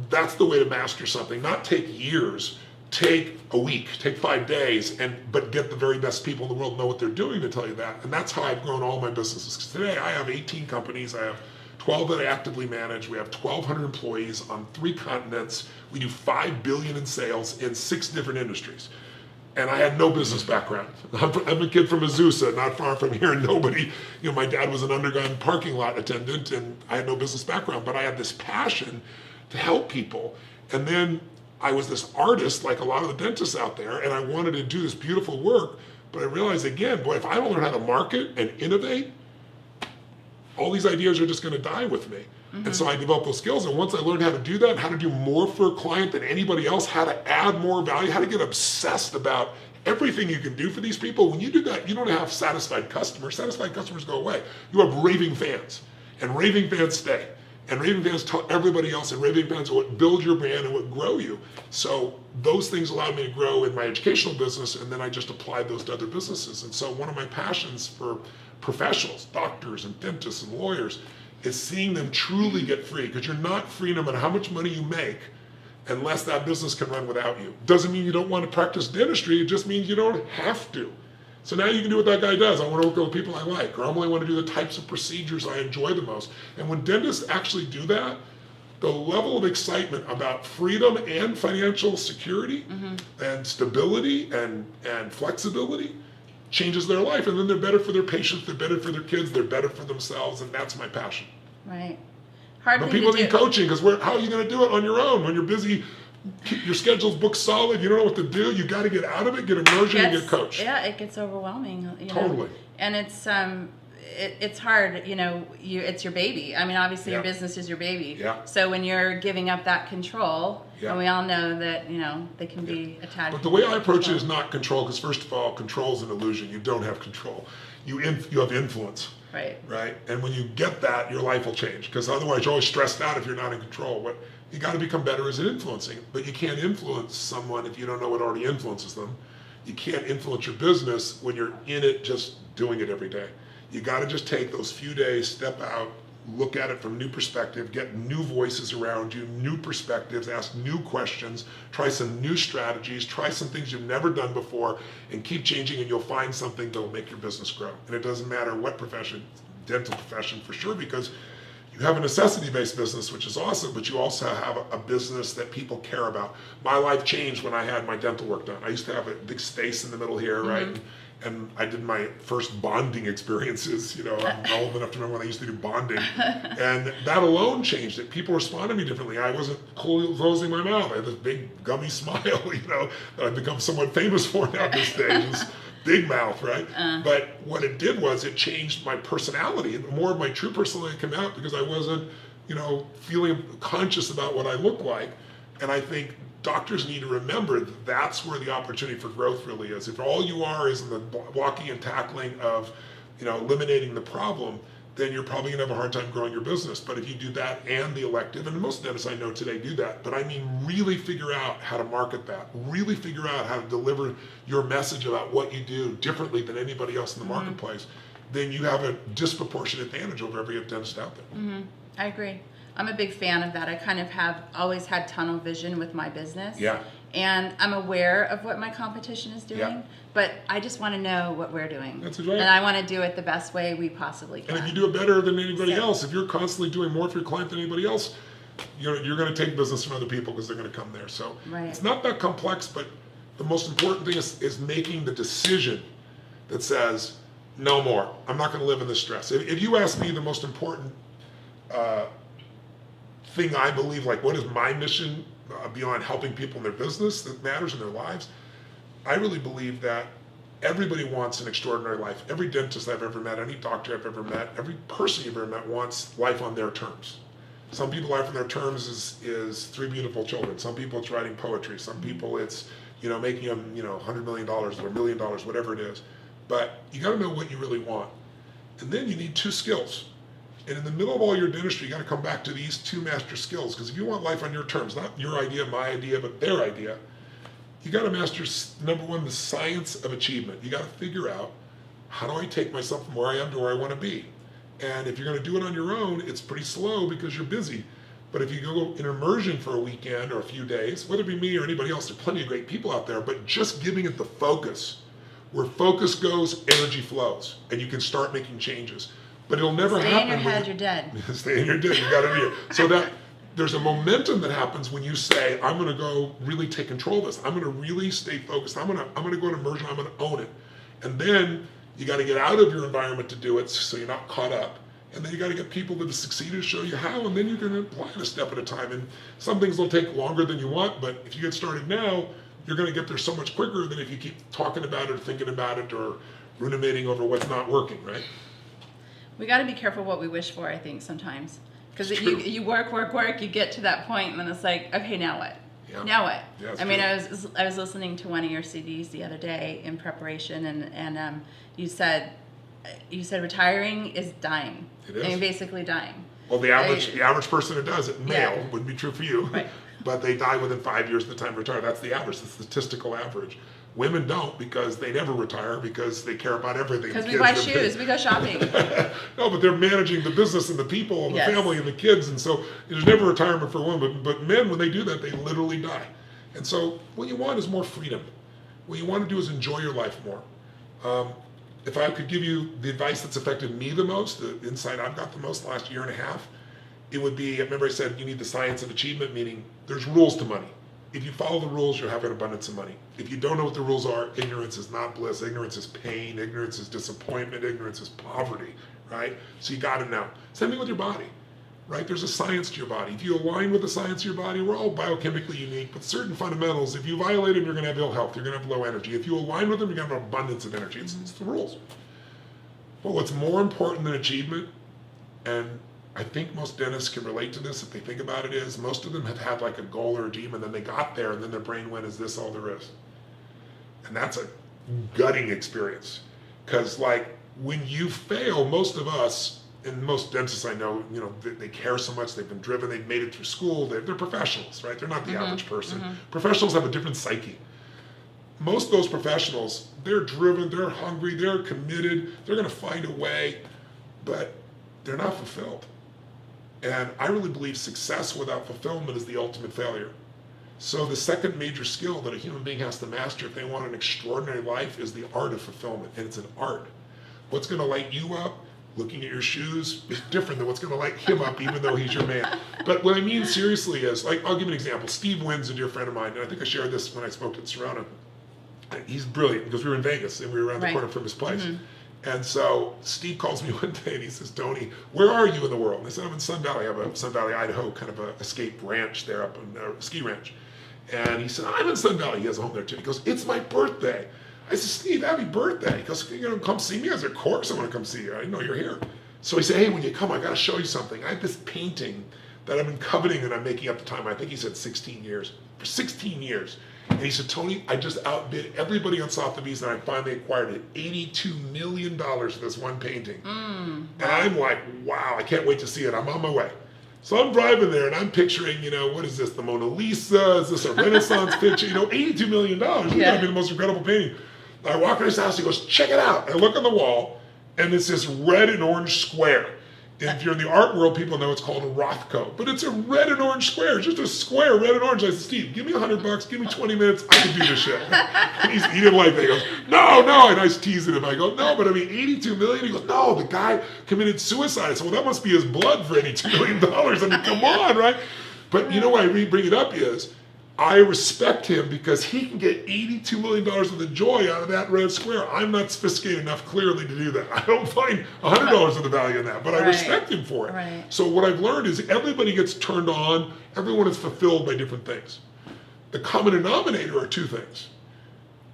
That's the way to master something, not take years. Take a week, take 5 days, but get the very best people in the world know what they're doing to tell you that. And that's how I've grown all my businesses. Because today I have 18 companies, I have 12 that I actively manage. We have 1,200 employees on 3 continents. We do $5 billion in sales in 6 different industries. And I had no business background. I'm a kid from Azusa, not far from here, and nobody, my dad was an underground parking lot attendant, and I had no business background, but I had this passion to help people. And then I was this artist, like a lot of the dentists out there, and I wanted to do this beautiful work, but I realized again, boy, if I don't learn how to market and innovate, all these ideas are just going to die with me. And so I developed those skills. And once I learned how to do that, how to do more for a client than anybody else, how to add more value, how to get obsessed about everything you can do for these people, when you do that, you don't have satisfied customers. Satisfied customers go away. You have raving fans, and raving fans stay. And raving fans tell everybody else, and raving fans are what build your brand and what grow you. So those things allowed me to grow in my educational business, and then I just applied those to other businesses. And so one of my passions for professionals, doctors and dentists and lawyers, is seeing them truly get free, because you're not free no matter how much money you make unless that business can run without you. Doesn't mean you don't want to practice dentistry, it just means you don't have to. So now you can do what that guy does. I want to work with people I like, or I only want to do the types of procedures I enjoy the most. And when dentists actually do that, the level of excitement about freedom and financial security and stability and flexibility changes their life. And then they're better for their patients, they're better for their kids, they're better for themselves, and that's my passion. Right. Hard but thing people to do. need coaching, because how are you going to do it on your own when you're busy? Keep your schedule's booked solid. You don't know what to do. You got to get out of it, get immersion, and get coached. Yeah, it gets overwhelming. Totally. And it's hard. It's your baby. I mean, obviously your business is your baby. Yeah. So when you're giving up that control, and we all know that they can be attached. But the way I approach it is not control, because first of all, control is an illusion. You don't have control. You have influence. Right. Right. And when you get that, your life will change, because otherwise you're always stressed out if you're not in control. What you got to become better is at influencing, but you can't influence someone if you don't know what already influences them. You can't influence your business when you're in it just doing it every day. You got to just take those few days, step out, look at it from a new perspective, get new voices around you, new perspectives, ask new questions, try some new strategies, try some things you've never done before, and keep changing, and you'll find something that will make your business grow. And it doesn't matter what profession, dental profession for sure, because you have a necessity-based business, which is awesome, but you also have a business that people care about. My life changed when I had my dental work done. I used to have a big space in the middle here, right? And I did my first bonding experiences. I'm old enough to remember when I used to do bonding. And that alone changed it. People responded to me differently. I wasn't closing my mouth. I had this big gummy smile, that I've become somewhat famous for now at this stage. This big mouth, right? But what it did was it changed my personality. And more of my true personality came out, because I wasn't, feeling conscious about what I look like. And I think doctors need to remember that that's where the opportunity for growth really is. If all you are is in the blocking and tackling of, eliminating the problem, then you're probably going to have a hard time growing your business. But if you do that and the elective, and most dentists I know today do that, but I mean really figure out how to market that, really figure out how to deliver your message about what you do differently than anybody else in the marketplace, then you have a disproportionate advantage over every dentist out there. I agree. I'm a big fan of that. I kind of have always had tunnel vision with my business. Yeah. And I'm aware of what my competition is doing, Yeah. but I just want to know what we're doing. That's right. And I want to do it the best way we possibly can. And if you do it better than anybody else, if you're constantly doing more for your client than anybody else, you're going to take business from other people, because they're going to come there. So It's not that complex, but the most important thing is making the decision that says, no more. I'm not going to live in this stress. If you ask me the most important thing I believe, like what is my mission beyond helping people in their business that matters in their lives, I really believe that everybody wants an extraordinary life. Every dentist I've ever met, any doctor I've ever met, every person you've ever met wants life on their terms. Some people life on their terms is 3 beautiful children. Some people it's writing poetry. Some people it's making them $100 million or $1 million, whatever it is. But you got to know what you really want, and then you need 2 skills. And in the middle of all your dentistry, you got to come back to these 2 master skills, because if you want life on your terms, not your idea, my idea, but their idea, you got to master, number 1, the science of achievement. You got to figure out, how do I take myself from where I am to where I want to be? And if you're going to do it on your own, it's pretty slow because you're busy. But if you go in immersion for a weekend or a few days, whether it be me or anybody else, there are plenty of great people out there, but just giving it the focus. Where focus goes, energy flows, and you can start making changes. But it'll never happen. Stay in your head, you're dead. Stay in your head, you got to be here. So that there's a momentum that happens when you say, I'm going to go really take control of this. I'm going to really stay focused. I'm going to go in immersion. I'm going to own it. And then you got to get out of your environment to do it, so you're not caught up. And then you got to get people that have succeeded to show you how, and then you can apply it a step at a time. And some things will take longer than you want, but if you get started now, you're going to get there so much quicker than if you keep talking about it or thinking about it or ruminating over what's not working, right? We got to be careful what we wish for, I think, sometimes. Because you work, you get to that point, and then it's like, okay, now what? Yeah. Now what? Yeah, I mean, I was listening to one of your CDs the other day in preparation, and you said retiring is dying. It is. I mean, basically dying. Well, the average person who does it, male, wouldn't be true for you, Right. but they die within 5 years of the time to retire. That's the average, the statistical average. Women don't because they never retire because they care about everything. Because we buy shoes, we go shopping. No, but they're managing the business and the people and the Yes. family and the kids, and so there's never retirement for women. But men, when they do that, they literally die. And so what you want is more freedom. What you want to do is enjoy your life more. If I could give you the advice that's affected me the most, the insight I've got the most the last year and a half, it would be, remember I said you need the science of achievement, meaning there's rules to money. If you follow the rules, you'll have an abundance of money. If you don't know what the rules are, ignorance is not bliss, ignorance is pain, ignorance is disappointment, ignorance is poverty, right? So you gotta know. Same thing with your body, right? There's a science to your body. If you align with the science of your body, we're all biochemically unique, but certain fundamentals, if you violate them, you're gonna have ill health, you're gonna have low energy. If you align with them, you're gonna have an abundance of energy. It's the rules. But what's more important than achievement, and I think most dentists can relate to this if they think about it, is most of them have had like a goal or a dream and then they got there and then their brain went, is this all there is? And that's a gutting experience. Because like when you fail, most of us, and most dentists I know, you know, they care so much, they've been driven, they've made it through school, they're professionals, right? They're not the average person. Professionals have a different psyche. Most of those professionals, they're driven, they're hungry, they're committed, they're gonna find a way, but they're not fulfilled. And I really believe success without fulfillment is the ultimate failure. So the second major skill that a human being has to master if they want an extraordinary life is the art of fulfillment, and it's an art. What's gonna light you up, looking at your shoes, is different than what's gonna light him up, even though he's your man. But what I mean seriously is, like, I'll give you an example. Steve Wynn's a dear friend of mine, and I think I shared this when I spoke at Serrano. He's brilliant, because we were in Vegas, and we were around the corner from his place. And so Steve calls me one day and he says, Tony, where are you in the world? And I said, I'm in Sun Valley. I have a Sun Valley, Idaho, kind of a escape ranch there up in a ski ranch. And he said, I'm in Sun Valley. He has a home there too. He goes, it's my birthday. I said, Steve, happy birthday. He goes, you're going to come see me? I said, of course I want to come see you. I know you're here. So he said, hey, when you come, I got to show you something. I have this painting that I've been coveting and I'm making up the time. I think he said 16 years. For 16 years. And he said, Tony, I just outbid everybody on Sotheby's and I finally acquired it. $82 million for this one painting. And I'm like, wow, I can't wait to see it. I'm on my way. So I'm driving there and I'm picturing, you know, what is this, the Mona Lisa? Is this a Renaissance picture? You know, $82 million. It's gotta be the most incredible painting. I walk in his house, he goes, check it out. I look on the wall and it's this red and orange square. If you're in the art world, people know it's called a Rothko, but it's a red and orange square. It's just a square, red and orange. I said, Steve, give me $100, give me 20 minutes, I can do this shit. And he didn't like that. He goes, no, and I was teasing him. I go, no, but I mean, 82 million? He goes, no, the guy committed suicide. I said, well, that must be his blood for $82 million. I mean, come on, right? But you know why I bring it up is, I respect him because he can get $82 million of the joy out of that red square. I'm not sophisticated enough clearly to do that. I don't find $100 of the value in that, but I respect him for it. Right. So what I've learned is everybody gets turned on, everyone is fulfilled by different things. The common denominator are two things.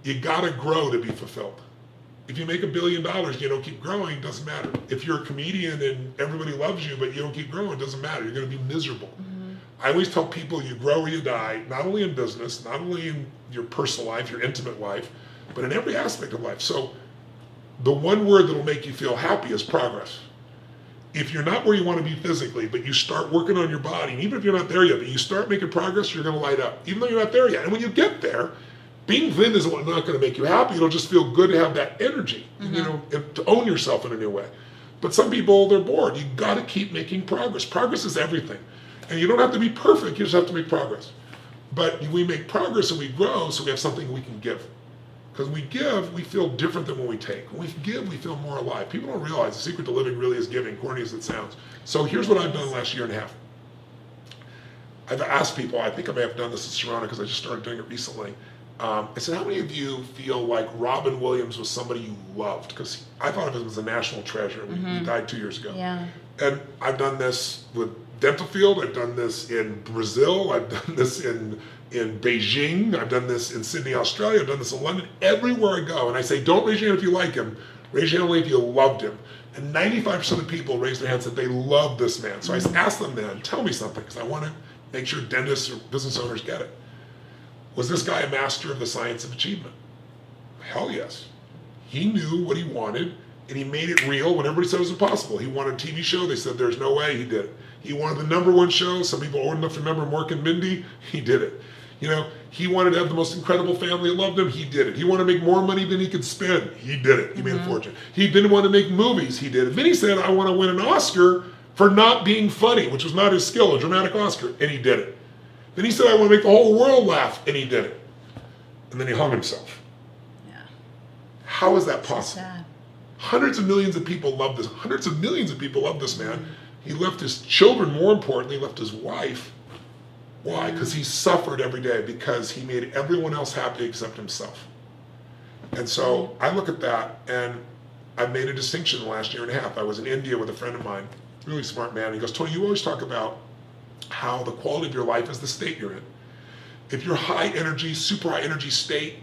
You gotta grow to be fulfilled. If you make $1 billion, you don't keep growing, doesn't matter. If you're a comedian and everybody loves you, but you don't keep growing, doesn't matter. You're gonna be miserable. I always tell people you grow or you die, not only in business, not only in your personal life, your intimate life, but in every aspect of life. So the one word that will make you feel happy is progress. If you're not where you want to be physically, but you start working on your body, and even if you're not there yet, but you start making progress, you're going to light up, even though you're not there yet. And when you get there, being thin is not going to make you happy. It'll just feel good to have that energy, you know, and to own yourself in a new way. But some people, they're bored. You got to keep making progress. Progress is everything. And you don't have to be perfect, you just have to make progress. But we make progress and we grow, so we have something we can give. Because when we give, we feel different than when we take. When we give, we feel more alive. People don't realize the secret to living really is giving, corny as it sounds. So here's what I've done the last year and a half. I've asked people, I think I may have done this at Serrano because I just started doing it recently. I said, how many of you feel like Robin Williams was somebody you loved? Because I thought of him as a national treasure. He died 2 years ago. Yeah. And I've done this with dental field, I've done this in Brazil, I've done this in Beijing, I've done this in Sydney, Australia, I've done this in London, everywhere I go. And I say, don't raise your hand if you like him, raise your hand only if you loved him. And 95% of the people raised their hands and said they love this man. So I asked them then, tell me something, because I want to make sure dentists or business owners get it. Was this guy a master of the science of achievement? Hell yes. He knew what he wanted, and he made it real when everybody said it was impossible. He wanted a TV show, they said there's no way, he did it. He wanted the #1 show. Some people old enough to remember Mork and Mindy. He did it. You know, he wanted to have the most incredible family that loved him. He did it. He wanted to make more money than he could spend. He did it. He made a fortune. He didn't want to make movies. He did it. Then he said, I want to win an Oscar for not being funny, which was not his skill, a dramatic Oscar, and he did it. Then he said, I want to make the whole world laugh, and he did it. And then he hung himself. Yeah. How is that possible? So sad. Hundreds of millions of people love this. Hundreds of millions of people love this man. He left his children, more importantly, left his wife. Why? Because he suffered every day, because he made everyone else happy except himself. And so I look at that, and I've made a distinction in the last 1.5 years. I was in India with a friend of mine, really smart man. He goes, Tony, you always talk about how the quality of your life is the state you're in. If you're high energy, super high energy state,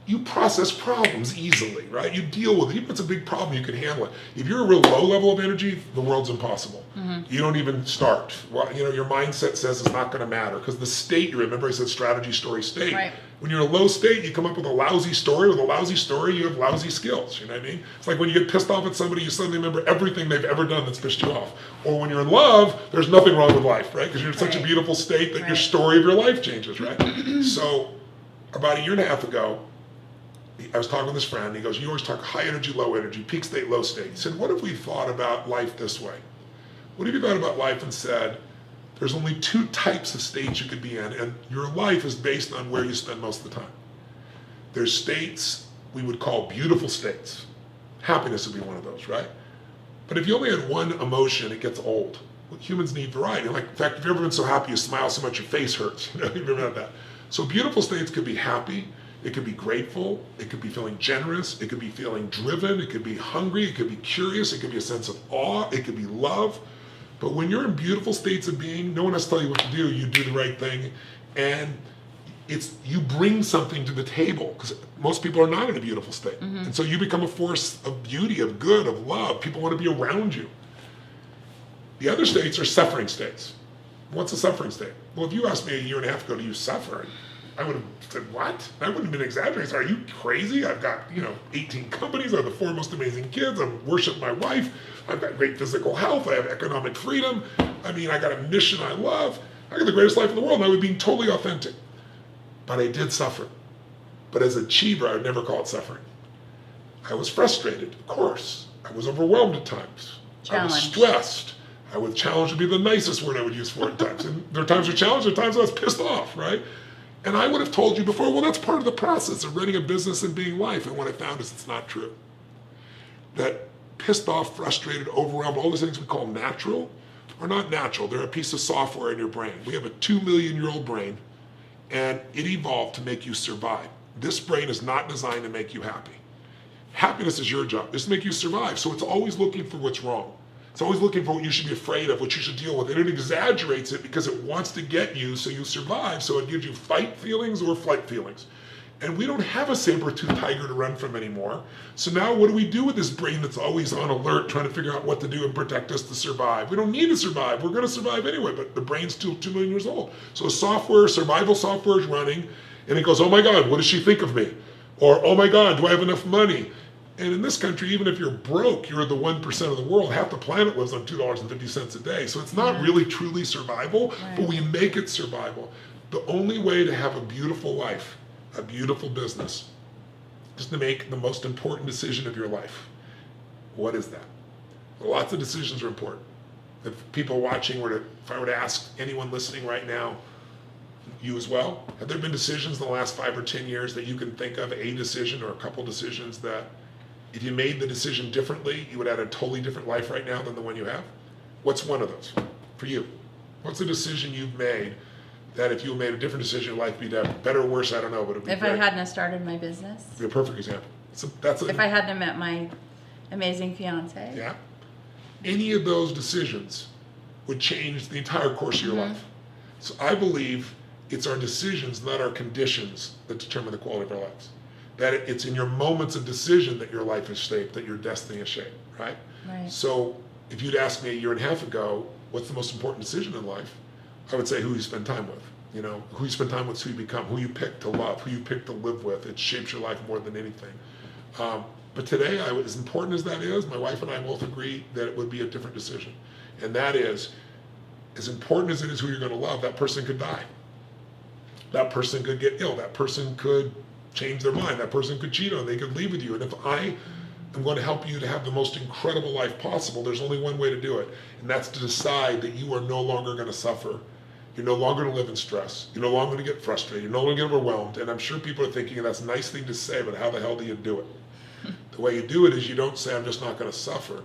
you process problems easily, right? You deal with it. Even if it's a big problem, you can handle it. If you're a real low level of energy, the world's impossible. You don't even start. Well, you know, your mindset says it's not going to matter, because the state you're in, remember I said strategy, story, state. Right. When you're in a low state, you come up with a lousy story. With a lousy story, you have lousy skills. You know what I mean? It's like when you get pissed off at somebody, you suddenly remember everything they've ever done that's pissed you off. Or when you're in love, there's nothing wrong with life, right? Because you're in such a beautiful state that your story of your life changes, right? So about 1.5 years ago, I was talking with this friend. He goes, you always talk high energy, low energy, peak state, low state. He said, what if we thought about life this way? What if you thought about life and said, there's only 2 types of states you could be in, and your life is based on where you spend most of the time. There's states we would call beautiful states. Happiness would be one of those, right? But if you only had one emotion, it gets old. Well, humans need variety. Like, in fact, if you've ever been so happy you smile so much your face hurts, you know, you've ever had that. So beautiful states could be happy, it could be grateful, it could be feeling generous, it could be feeling driven, it could be hungry, it could be curious, it could be a sense of awe, it could be love. But when you're in beautiful states of being, no one has to tell you what to do. You do the right thing, and you bring something to the table, because most people are not in a beautiful state. And so you become a force of beauty, of good, of love. People want to be around you. The other states are suffering states. What's a suffering state? Well, if you asked me 1.5 years ago, do you suffer? I would have said, what? I wouldn't have been exaggerating. So, are you crazy? I've got, 18 companies. I have the 4 most amazing kids. I worship my wife. I've got great physical health. I have economic freedom. I mean, I got a mission I love. I got the greatest life in the world. And I was being totally authentic. But I did suffer. But as an achiever, I would never call it suffering. I was frustrated, of course. I was overwhelmed at times. I was stressed. I would challenge to be the nicest word I would use for it at times. And there are times I challenged, there are times I was pissed off, right? And I would have told you before, well, that's part of the process of running a business and being life. And what I found is it's not true. That pissed off, frustrated, overwhelmed, all those things we call natural are not natural. They're a piece of software in your brain. We have a 2 million-year-old brain, and it evolved to make you survive. This brain is not designed to make you happy. Happiness is your job. It's to make you survive. So it's always looking for what's wrong. It's always looking for what you should be afraid of, what you should deal with. And it exaggerates it because it wants to get you so you survive. So it gives you fight feelings or flight feelings. And we don't have a saber-toothed tiger to run from anymore. So now what do we do with this brain that's always on alert, trying to figure out what to do and protect us to survive? We don't need to survive. We're going to survive anyway, but the brain's still 2 million years old. So survival software is running, and it goes, oh my God, what does she think of me? Or, oh my God, do I have enough money? And in this country, even if you're broke, you're the 1% of the world. Half the planet lives on $2.50 a day. So it's not really truly survival, but we make it survival. The only way to have a beautiful life, a beautiful business, is to make the most important decision of your life. What is that? Well, lots of decisions are important. If people watching if I were to ask anyone listening right now, you as well, have there been decisions in the last 5 or 10 years that you can think of, a decision or a couple decisions that if you made the decision differently, you would have a totally different life right now than the one you have? What's one of those for you? What's a decision you've made that if you made a different decision in life, you'd have better or worse, I don't know, but it would be If great. I hadn't have started my business. It'd be a perfect example. If I hadn't have met my amazing fiance. Yeah. Any of those decisions would change the entire course of your life. So I believe it's our decisions, not our conditions, that determine the quality of our lives. That it's in your moments of decision that your life is shaped, that your destiny is shaped, right? So if you'd asked me 1.5 years ago, what's the most important decision in life? I would say who you spend time with. Who you spend time with is who you become, who you pick to love, who you pick to live with. It shapes your life more than anything. But today, as important as that is, my wife and I both agree that it would be a different decision. And that is, as important as it is who you're going to love, that person could die. That person could get ill. That person could change their mind. That person could cheat on you. They could leave with you. And if I am going to help you to have the most incredible life possible, there's only one way to do it. And that's to decide that you are no longer going to suffer. You're no longer going to live in stress. You're no longer going to get frustrated. You're no longer going to get overwhelmed. And I'm sure people are thinking that's a nice thing to say, but how the hell do you do it? The way you do it is you don't say, I'm just not going to suffer.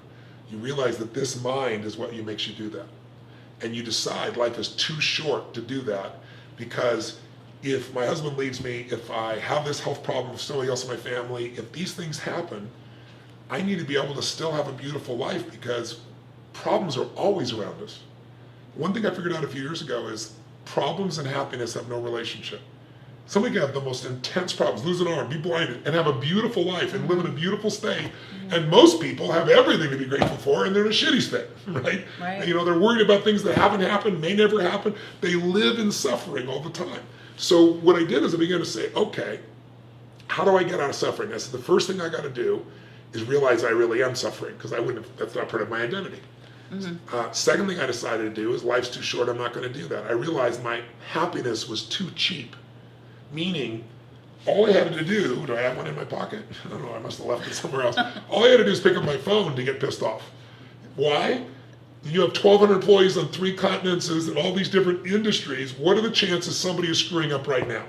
You realize that this mind is what makes you do that. And you decide life is too short to do that, because if my husband leaves me, if I have this health problem with somebody else in my family, if these things happen, I need to be able to still have a beautiful life, because problems are always around us. One thing I figured out a few years ago is problems and happiness have no relationship. Somebody can have the most intense problems, lose an arm, be blinded, and have a beautiful life and live in a beautiful state. And most people have everything to be grateful for, and they're in a shitty state, right? And, they're worried about things that haven't happened, may never happen. They live in suffering all the time. So what I did is I began to say, okay, how do I get out of suffering? I said, the first thing I got to do is realize I really am suffering, because that's not part of my identity. Second thing I decided to do is life's too short, I'm not going to do that. I realized my happiness was too cheap. Meaning, all I had to do I have one in my pocket? I don't know, I must have left it somewhere else. All I had to do is pick up my phone to get pissed off. Why? You have 1,200 employees on 3 continents and all these different industries. What are the chances somebody is screwing up right now?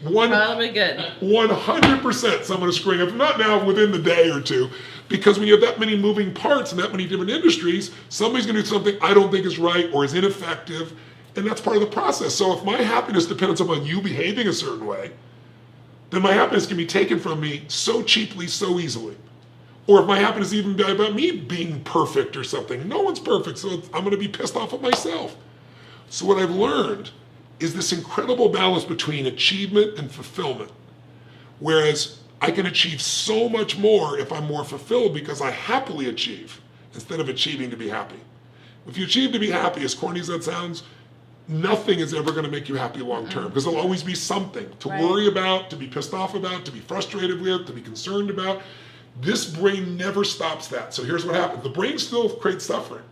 Probably good. 100% someone is screwing up, not now, within the day or two. Because when you have that many moving parts and that many different industries, somebody's going to do something I don't think is right or is ineffective. And that's part of the process. So if my happiness depends upon you behaving a certain way, then my happiness can be taken from me so cheaply, so easily. Or if my happiness even be about me being perfect or something. No one's perfect, so I'm going to be pissed off at myself. So what I've learned is this incredible balance between achievement and fulfillment. Whereas I can achieve so much more if I'm more fulfilled, because I happily achieve instead of achieving to be happy. If you achieve to be happy, as corny as that sounds, nothing is ever going to make you happy long term, because there'll always be something to worry about, to be pissed off about, to be frustrated with, to be concerned about. This brain never stops that. So here's what happens. The brain still creates suffering,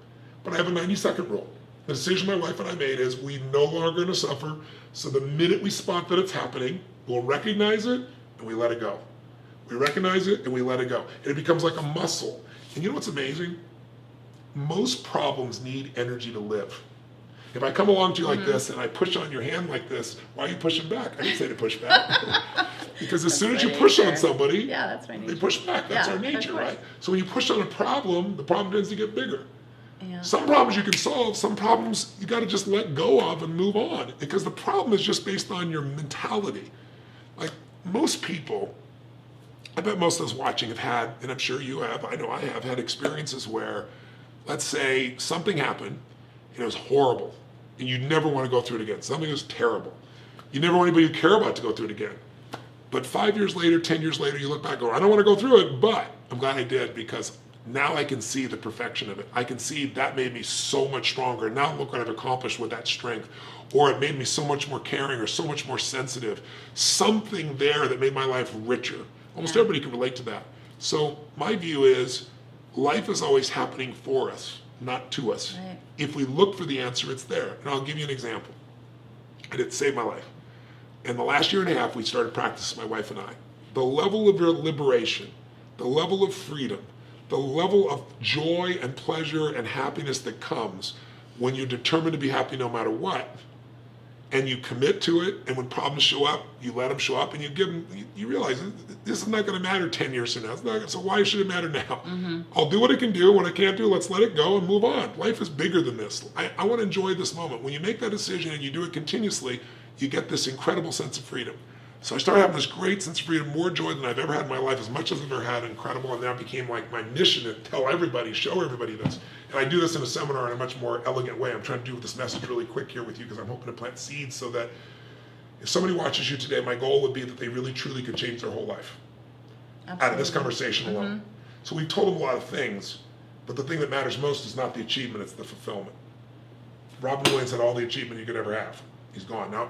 but I have a 90-second rule. The decision my wife and I made is we no longer going to suffer. So the minute we spot that it's happening, we'll recognize it and we let it go. We recognize it and we let it go. And it becomes like a muscle. And you know what's amazing? Most problems need energy to live. If I come along to you like this and I push on your hand like this, why are you pushing back? I didn't say to push back. Because as soon as you push on somebody, that's my nature. They push back. That's our nature, right? So when you push on a problem, the problem tends to get bigger. Yeah. Some problems you can solve, some problems you got to just let go of and move on, because the problem is just based on your mentality. Like most people, I bet most of us watching have had, and I'm sure you have, I know I have had experiences where, let's say something happened and it was horrible, and you never want to go through it again. Something was terrible. You never want anybody you care about to go through it again. But 5 years later, 10 years later, you look back and go, I don't want to go through it, but I'm glad I did, because now I can see the perfection of it. I can see that made me so much stronger. Now look what I've accomplished with that strength. Or it made me so much more caring or so much more sensitive. Something there that made my life richer. Almost everybody can relate to that. So my view is life is always happening for us, not to us. Right. If we look for the answer, it's there. And I'll give you an example. And it saved my life. In the last year and a half, we started practice, my wife and I. The level of liberation, the level of freedom, the level of joy and pleasure and happiness that comes when you're determined to be happy no matter what, and you commit to it, and when problems show up, you let them show up, and you give them, you realize this is not going to matter 10 years from now. It's not, so why should it matter now? I'll do what I can do. What I can't do, let's let it go and move on. Life is bigger than this. I want to enjoy this moment. When you make that decision and you do it continuously, you get this incredible sense of freedom. So I started having this great sense of freedom, more joy than I've ever had in my life, as much as I've ever had, incredible, and that became like my mission to tell everybody, show everybody this. And I do this in a seminar in a much more elegant way. I'm trying to do this message really quick here with you, because I'm hoping to plant seeds so that if somebody watches you today, my goal would be that they really truly could change their whole life. Absolutely. Out of this conversation alone. So we've told them a lot of things, but the thing that matters most is not the achievement, it's the fulfillment. Robin Williams had all the achievement you could ever have. He's gone. Now,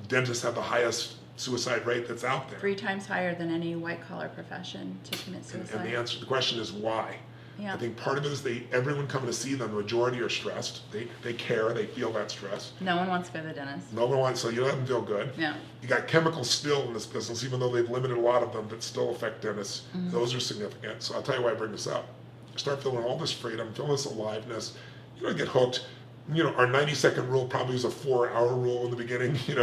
dentists have the highest suicide rate that's out there. 3 times higher than any white-collar profession to commit suicide. And the answer to the question is why? Yeah. I think part of it is everyone coming to see them, the majority are stressed. They care, they feel that stress. No one wants to go to the dentist. No one wants, so you let them feel good. Yeah. You got chemicals still in this business, even though they've limited a lot of them that still affect dentists. Mm-hmm. Those are significant. So I'll tell you why I bring this up. I start feeling all this freedom, feeling this aliveness. I get hooked. Our 90-second rule probably was a 4-hour rule in the beginning. You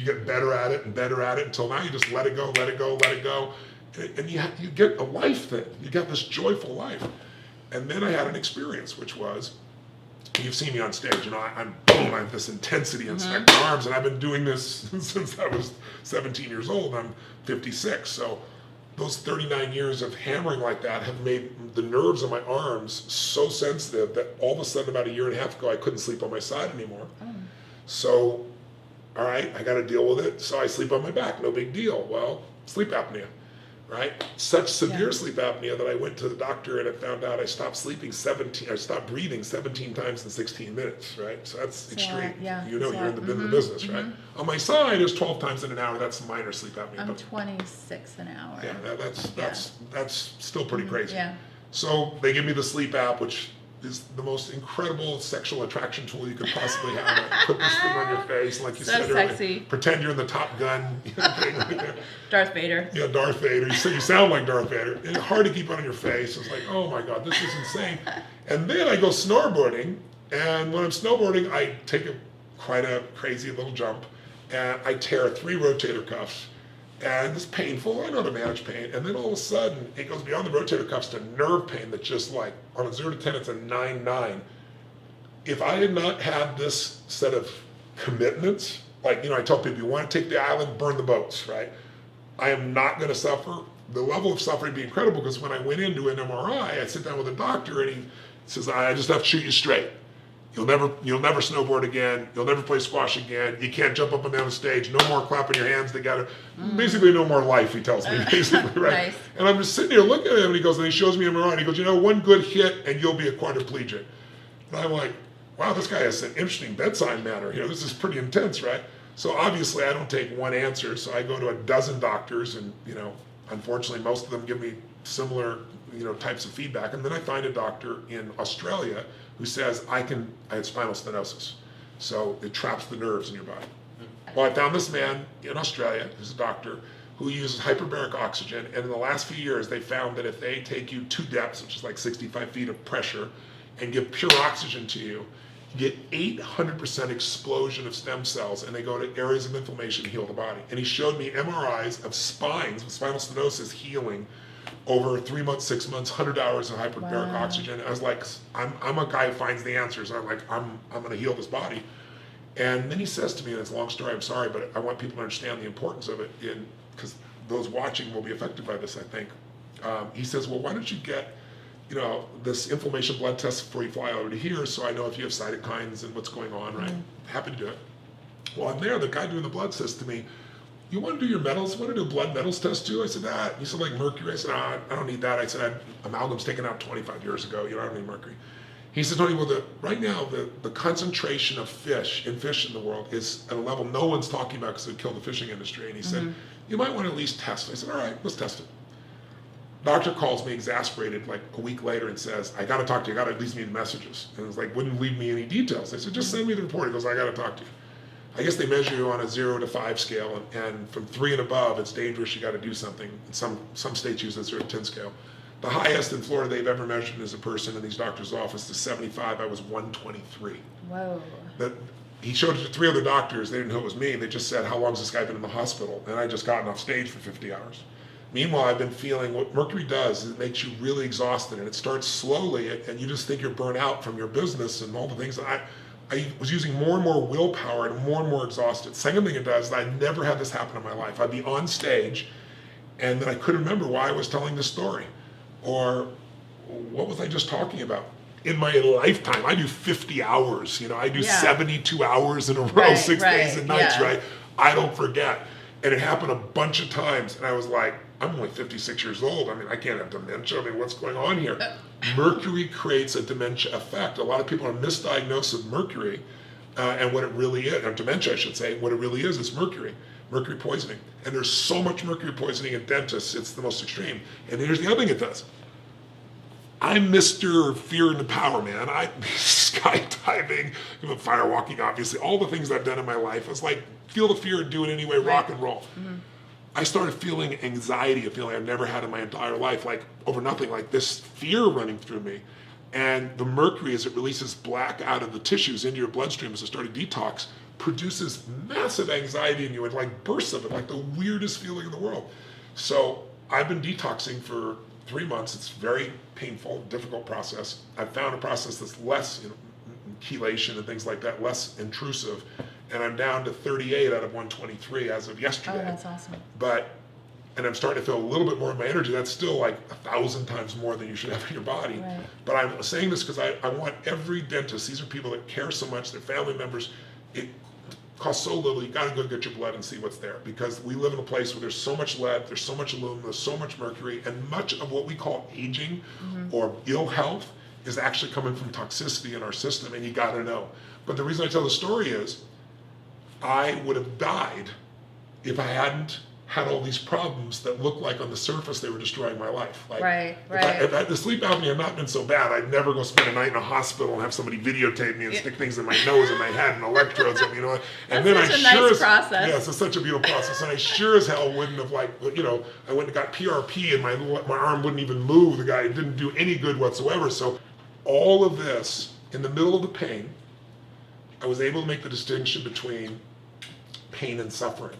get better at it and better at it until now you just let it go, let it go, let it go. And you get a life then. You got this joyful life. And then I had an experience, which was, you've seen me on stage, I have this intensity in my arms, and I've been doing this since I was 17 years old. I'm 56. So those 39 years of hammering like that have made the nerves of my arms so sensitive that all of a sudden about a year and a half ago, I couldn't sleep on my side anymore. So, all right, I got to deal with it. So I sleep on my back, no big deal. Well, sleep apnea, right? Such severe sleep apnea that I went to the doctor and I found out I stopped breathing 17 times in 16 minutes, right? So that's extreme. You're in the business, right? On my side, it's 12 times in an hour. That's minor sleep apnea. I'm 26 an hour. Yeah, that's still pretty crazy. Yeah. So they give me the sleep app, which is the most incredible sexual attraction tool you could possibly have. Put this thing on your face, like you said sexy. earlier. Pretend you're in the Top Gun. Darth Vader. Yeah, Darth Vader. You sound like Darth Vader. And it's hard to keep on your face. It's like, oh my God, this is insane. And then I go snowboarding, and when I'm snowboarding, I take quite a crazy little jump, and I tear 3 rotator cuffs. And it's painful. I know how to manage pain. And then all of a sudden, it goes beyond the rotator cuffs to nerve pain that just like, on a 0 to 10, it's a 9-9. If I had not had this set of commitments, like, I tell people, you want to take the island, burn the boats, right? I am not going to suffer. The level of suffering would be incredible because when I went into an MRI, I sit down with a doctor and he says, I just have to shoot you straight. You'll never snowboard again. You'll never play squash again. You can't jump up and down the stage. No more clapping your hands together. Basically, no more life, he tells me, basically, right? Nice. And I'm just sitting here looking at him, and he shows me MRI, and he goes, one good hit, and you'll be a quadriplegic. And I'm like, wow, this guy has an interesting bedside manner. This is pretty intense, right? So obviously, I don't take one answer. So I go to a dozen doctors, and, unfortunately, most of them give me similar, types of feedback. And then I find a doctor in Australia who says, I had spinal stenosis. So it traps the nerves in your body. Well, I found this man in Australia, who's a doctor, who uses hyperbaric oxygen. And in the last few years, they found that if they take you to depths, which is like 65 feet of pressure, and give pure oxygen to you, you get 800% explosion of stem cells, and they go to areas of inflammation and heal the body. And he showed me MRIs of spines with spinal stenosis healing over 3 months, 6 months, 100 hours of hyperbaric oxygen. I was like, I'm a guy who finds the answers. I'm like, I'm going to heal this body. And then he says to me, and it's a long story, I'm sorry, but I want people to understand the importance of it, because those watching will be affected by this, I think. He says, well, why don't you get, this inflammation blood test before you fly over to here, so I know if you have cytokines and what's going on, right? Happy to do it. Well, I'm there, the guy doing the blood says to me, you want to do your metals? Want to do a blood metals test too? I said, He said, like mercury? I said, I don't need that. I said, amalgam's taken out 25 years ago. I don't need mercury. He said, Tony, well, right now, the concentration of fish in the world is at a level no one's talking about because it would kill the fishing industry. And he said, you might want to at least test. I said, all right, let's test it. Doctor calls me exasperated like a week later and says, I got to talk to you. I got to at least need messages. And it was like, wouldn't leave me any details. I said, just send me the report. He goes, I got to talk to you. I guess they measure you on a 0 to 5 scale, and from 3 and above, it's dangerous. You got to do something. Some states use a 0 to 10 scale. The highest in Florida they've ever measured as a person in these doctors' office is 75. I was 123. Whoa. He showed it to 3 other doctors. They didn't know it was me. They just said, how long has this guy been in the hospital? And I just gotten off stage for 50 hours. Meanwhile, I've been feeling what mercury does is it makes you really exhausted, and it starts slowly, and you just think you're burnt out from your business and all the things that I was using more and more willpower and more exhausted. Second thing it does is I never had this happen in my life. I'd be on stage, and then I couldn't remember why I was telling this story. Or what was I just talking about? In my lifetime, I do 50 hours. I do 72 hours in a row, 6 days and nights, right? I don't forget. And it happened a bunch of times, and I was like, I'm only 56 years old. I can't have dementia. What's going on here? Mercury creates a dementia effect. A lot of people are misdiagnosed with mercury, and what it really is, or dementia, I should say, what it really is mercury poisoning. And there's so much mercury poisoning in dentists, it's the most extreme. And here's the other thing it does. I'm Mr. Fear and Power Man. I skydiving, firewalking, obviously, all the things I've done in my life. I was like, feel the fear and do it anyway, rock and roll. Mm-hmm. I started feeling anxiety, a feeling I've never had in my entire life, like over nothing, like this fear running through me. And the mercury, as it releases black out of the tissues into your bloodstream as it started detox, produces massive anxiety in you and like bursts of it, like the weirdest feeling in the world. So I've been detoxing for 3 months. It's very painful, difficult process. I've found a process that's less, chelation and things like that, less intrusive. And I'm down to 38 out of 123 as of yesterday. Oh, that's awesome. And I'm starting to feel a little bit more of my energy. That's still like 1,000 times more than you should have in your body. Right. But I'm saying this because I want every dentist, these are people that care so much, their family members, it costs so little, you gotta go get your blood and see what's there. Because we live in a place where there's so much lead, there's so much aluminum, there's so much mercury, and much of what we call aging or ill health is actually coming from toxicity in our system, and you gotta know. But the reason I tell the story is, I would have died if I hadn't had all these problems that looked like on the surface they were destroying my life. Like, right. If the sleep apnea had not been so bad, I'd never go spend a night in a hospital and have somebody videotape me and stick things in my nose and my head and electrodes and and then such a nice process. Yes, it's such a beautiful process, and I sure as hell wouldn't have I went and got PRP and my arm wouldn't even move. The guy didn't do any good whatsoever. So all of this in the middle of the pain, I was able to make the distinction between pain and suffering.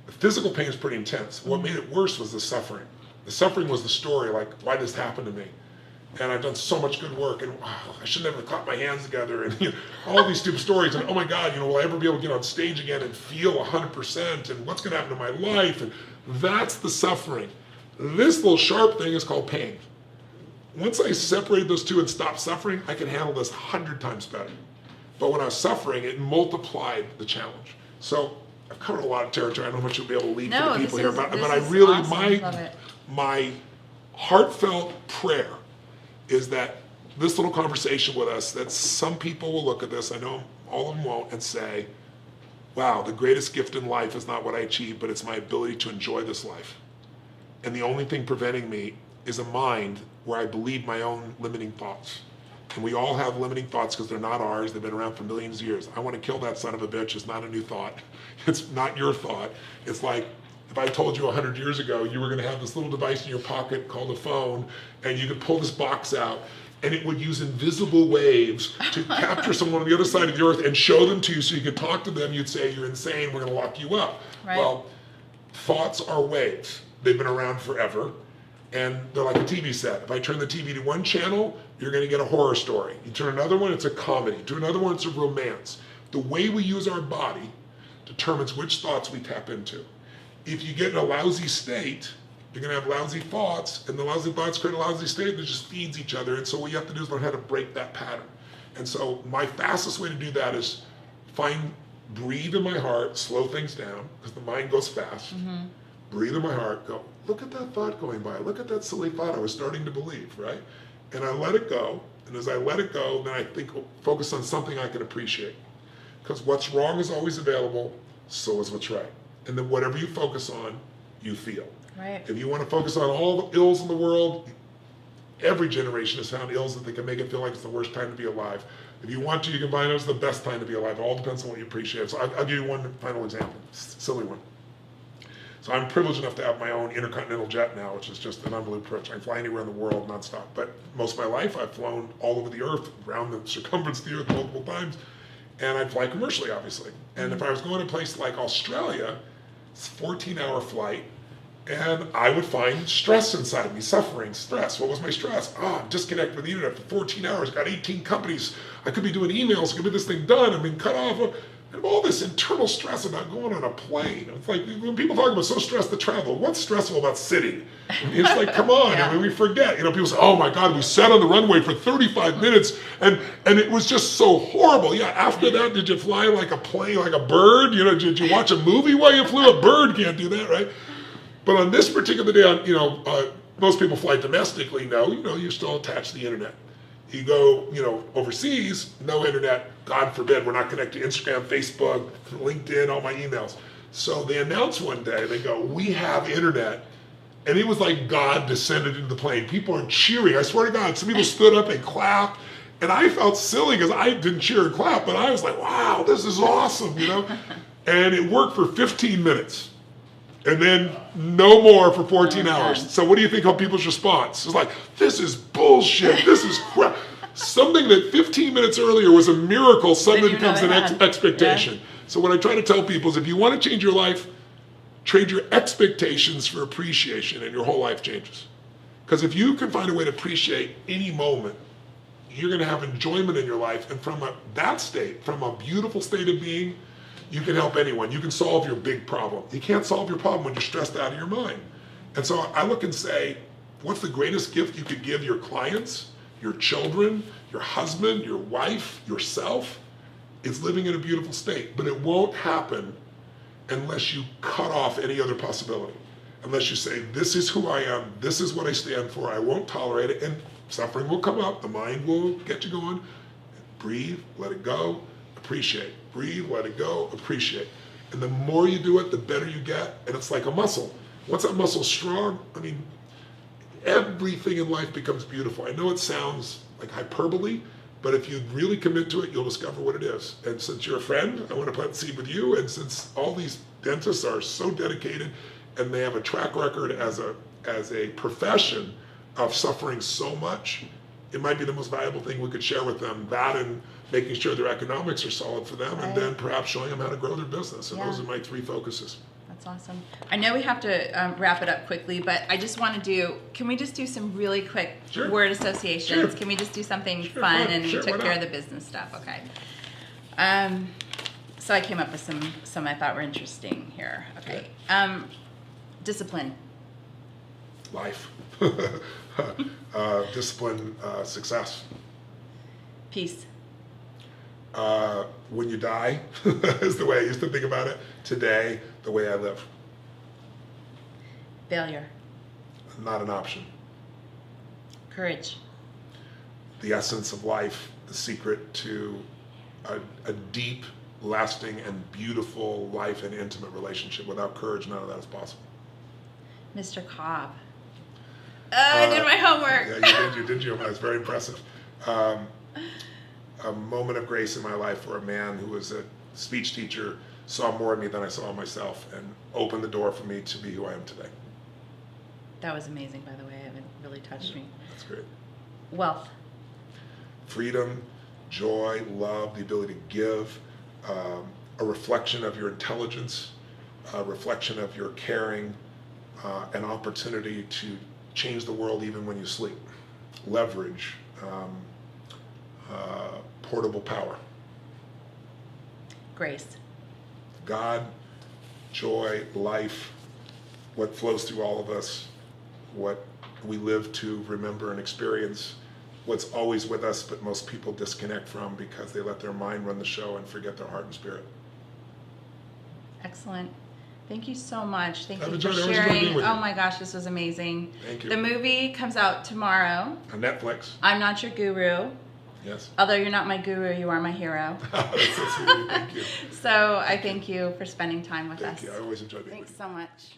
The physical pain is pretty intense. What made it worse was the suffering. The suffering was the story, like why this happened to me. And I've done so much good work, and I should never clap my hands together, and all these stupid stories, and oh my God, will I ever be able to get on stage again and feel 100%, and what's gonna happen to my life, and that's the suffering. This little sharp thing is called pain. Once I separated those two and stopped suffering, I can handle this 100 times better. But when I was suffering, it multiplied the challenge. So I've covered a lot of territory. I don't know how much you'll be able to lead for the people here, but I really, awesome. my heartfelt prayer is that this little conversation with us, that some people will look at this, I know all of them won't, and say, wow, the greatest gift in life is not what I achieve, but it's my ability to enjoy this life. And the only thing preventing me is a mind where I believe my own limiting thoughts. And we all have limiting thoughts because they're not ours. They've been around for millions of years. I want to kill that son of a bitch. It's not a new thought. It's not your thought. It's like if I told you 100 years ago you were going to have this little device in your pocket called a phone, and you could pull this box out, and it would use invisible waves to capture someone on the other side of the earth and show them to you so you could talk to them. You'd say, you're insane. We're going to lock you up. Right. Well, thoughts are waves. They've been around forever. And they're like a TV set. If I turn the TV to one channel, you're going to get a horror story. You turn another one, it's a comedy. To another one, it's a romance. The way we use our body determines which thoughts we tap into. If you get in a lousy state, you're going to have lousy thoughts, and the lousy thoughts create a lousy state that just feeds each other. And so what you have to do is learn how to break that pattern. And so my fastest way to do that is breathe in my heart, slow things down, because the mind goes fast. Mm-hmm. Breathe in my heart, go, look at that thought going by. Look at that silly thought I was starting to believe, right? And I let it go. And as I let it go, then I focus on something I can appreciate. Because what's wrong is always available, so is what's right. And then whatever you focus on, you feel. Right. If you want to focus on all the ills in the world, every generation has found ills that they can make it feel like it's the worst time to be alive. If you want to, you can find it as the best time to be alive. It all depends on what you appreciate. So I'll give you one final example, silly one. So I'm privileged enough to have my own intercontinental jet now, which is just an unbelievable privilege. I can fly anywhere in the world nonstop. But most of my life, I've flown all over the earth, around the circumference of the earth multiple times. And I'd fly commercially, obviously. And if I was going to a place like Australia, it's a 14-hour flight, and I would find stress inside of me, suffering, stress. What was my stress? I'm disconnected from the internet for 14 hours, got 18 companies. I could be doing emails, could be this thing done, I'm being cut off. And all this internal stress about going on a plane. It's like when people talk about so stressed to travel, what's stressful about sitting? It's like, come on, Yeah. I mean, we forget. People say, oh my God, we sat on the runway for 35 minutes and it was just so horrible. Yeah, after that, did you fly like a plane, like a bird? Did you watch a movie while you flew? A bird can't do that, right? But on this particular day, most people fly domestically. No, you're still attached to the internet. You go, overseas, no internet. God forbid, we're not connected to Instagram, Facebook, LinkedIn, all my emails. So they announce one day, they go, we have internet, And it was like God descended into the plane. People are cheering. I swear to God, some people stood up and clapped. And I felt silly because I didn't cheer and clap, but I was like, wow, this is awesome, you know? And it worked for 15 minutes. And then no more for 14 hours. So what do you think of people's response? It's like, this is bullshit. This is crap. Something that 15 minutes earlier was a miracle suddenly becomes an expectation. Yeah. So what I try to tell people is if you want to change your life, trade your expectations for appreciation and your whole life changes. Because if you can find a way to appreciate any moment, you're going to have enjoyment in your life. And from that state, from a beautiful state of being, you can help anyone. You can solve your big problem. You can't solve your problem when you're stressed out of your mind. And so I look and say, what's the greatest gift you could give your clients, your children, your husband, your wife, yourself? It's living in a beautiful state. But it won't happen unless you cut off any other possibility. Unless you say, this is who I am, this is what I stand for, I won't tolerate it, and suffering will come up, the mind will get you going. Breathe, let it go, appreciate. Breathe, let it go, appreciate. And the more you do it, the better you get, and it's like a muscle. Once that muscle's strong, I mean, everything in life becomes beautiful. I know it sounds like hyperbole, but if you really commit to it, you'll discover what it is. And since you're a friend, I want to plant the seed with you, and since all these dentists are so dedicated, and they have a track record as a profession of suffering so much, it might be the most valuable thing we could share with them, that and making sure their economics are solid for them, and then perhaps showing them how to grow their business. And those are my 3 focuses. That's awesome. I know we have to wrap it up quickly, but I just want to can we just do some really quick word associations? Sure. Can we just do something fun and we took care of the business stuff? Okay. So I came up with some I thought were interesting here. Okay. Discipline. Life. Discipline, success. Peace. When you die is the way I used to think about it. Today, the way I live. Failure. Not an option. Courage. The essence of life, the secret to a deep, lasting, and beautiful life and intimate relationship. Without courage, none of that is possible. Mr. Cobb. I did my homework. Yeah, you did. That's very impressive. A moment of grace in my life where a man who was a speech teacher saw more in me than I saw in myself and opened the door for me to be who I am today. That was amazing, by the way. It really touched me. That's great. Wealth. Freedom, joy, love, the ability to give, a reflection of your intelligence, a reflection of your caring, an opportunity to change the world even when you sleep. Leverage, portable power. Grace. God, joy, life, what flows through all of us, what we live to remember and experience, what's always with us but most people disconnect from because they let their mind run the show and forget their heart and spirit. Excellent. Thank you so much. Thank you for sharing. Oh my gosh, this was amazing. Thank you. The movie comes out tomorrow. On Netflix. I'm Not Your Guru. Yes. Although you're not my guru, you are my hero. Thank you. So I thank you for spending time with us. Thank you. I always enjoy being Thanks with you. so much.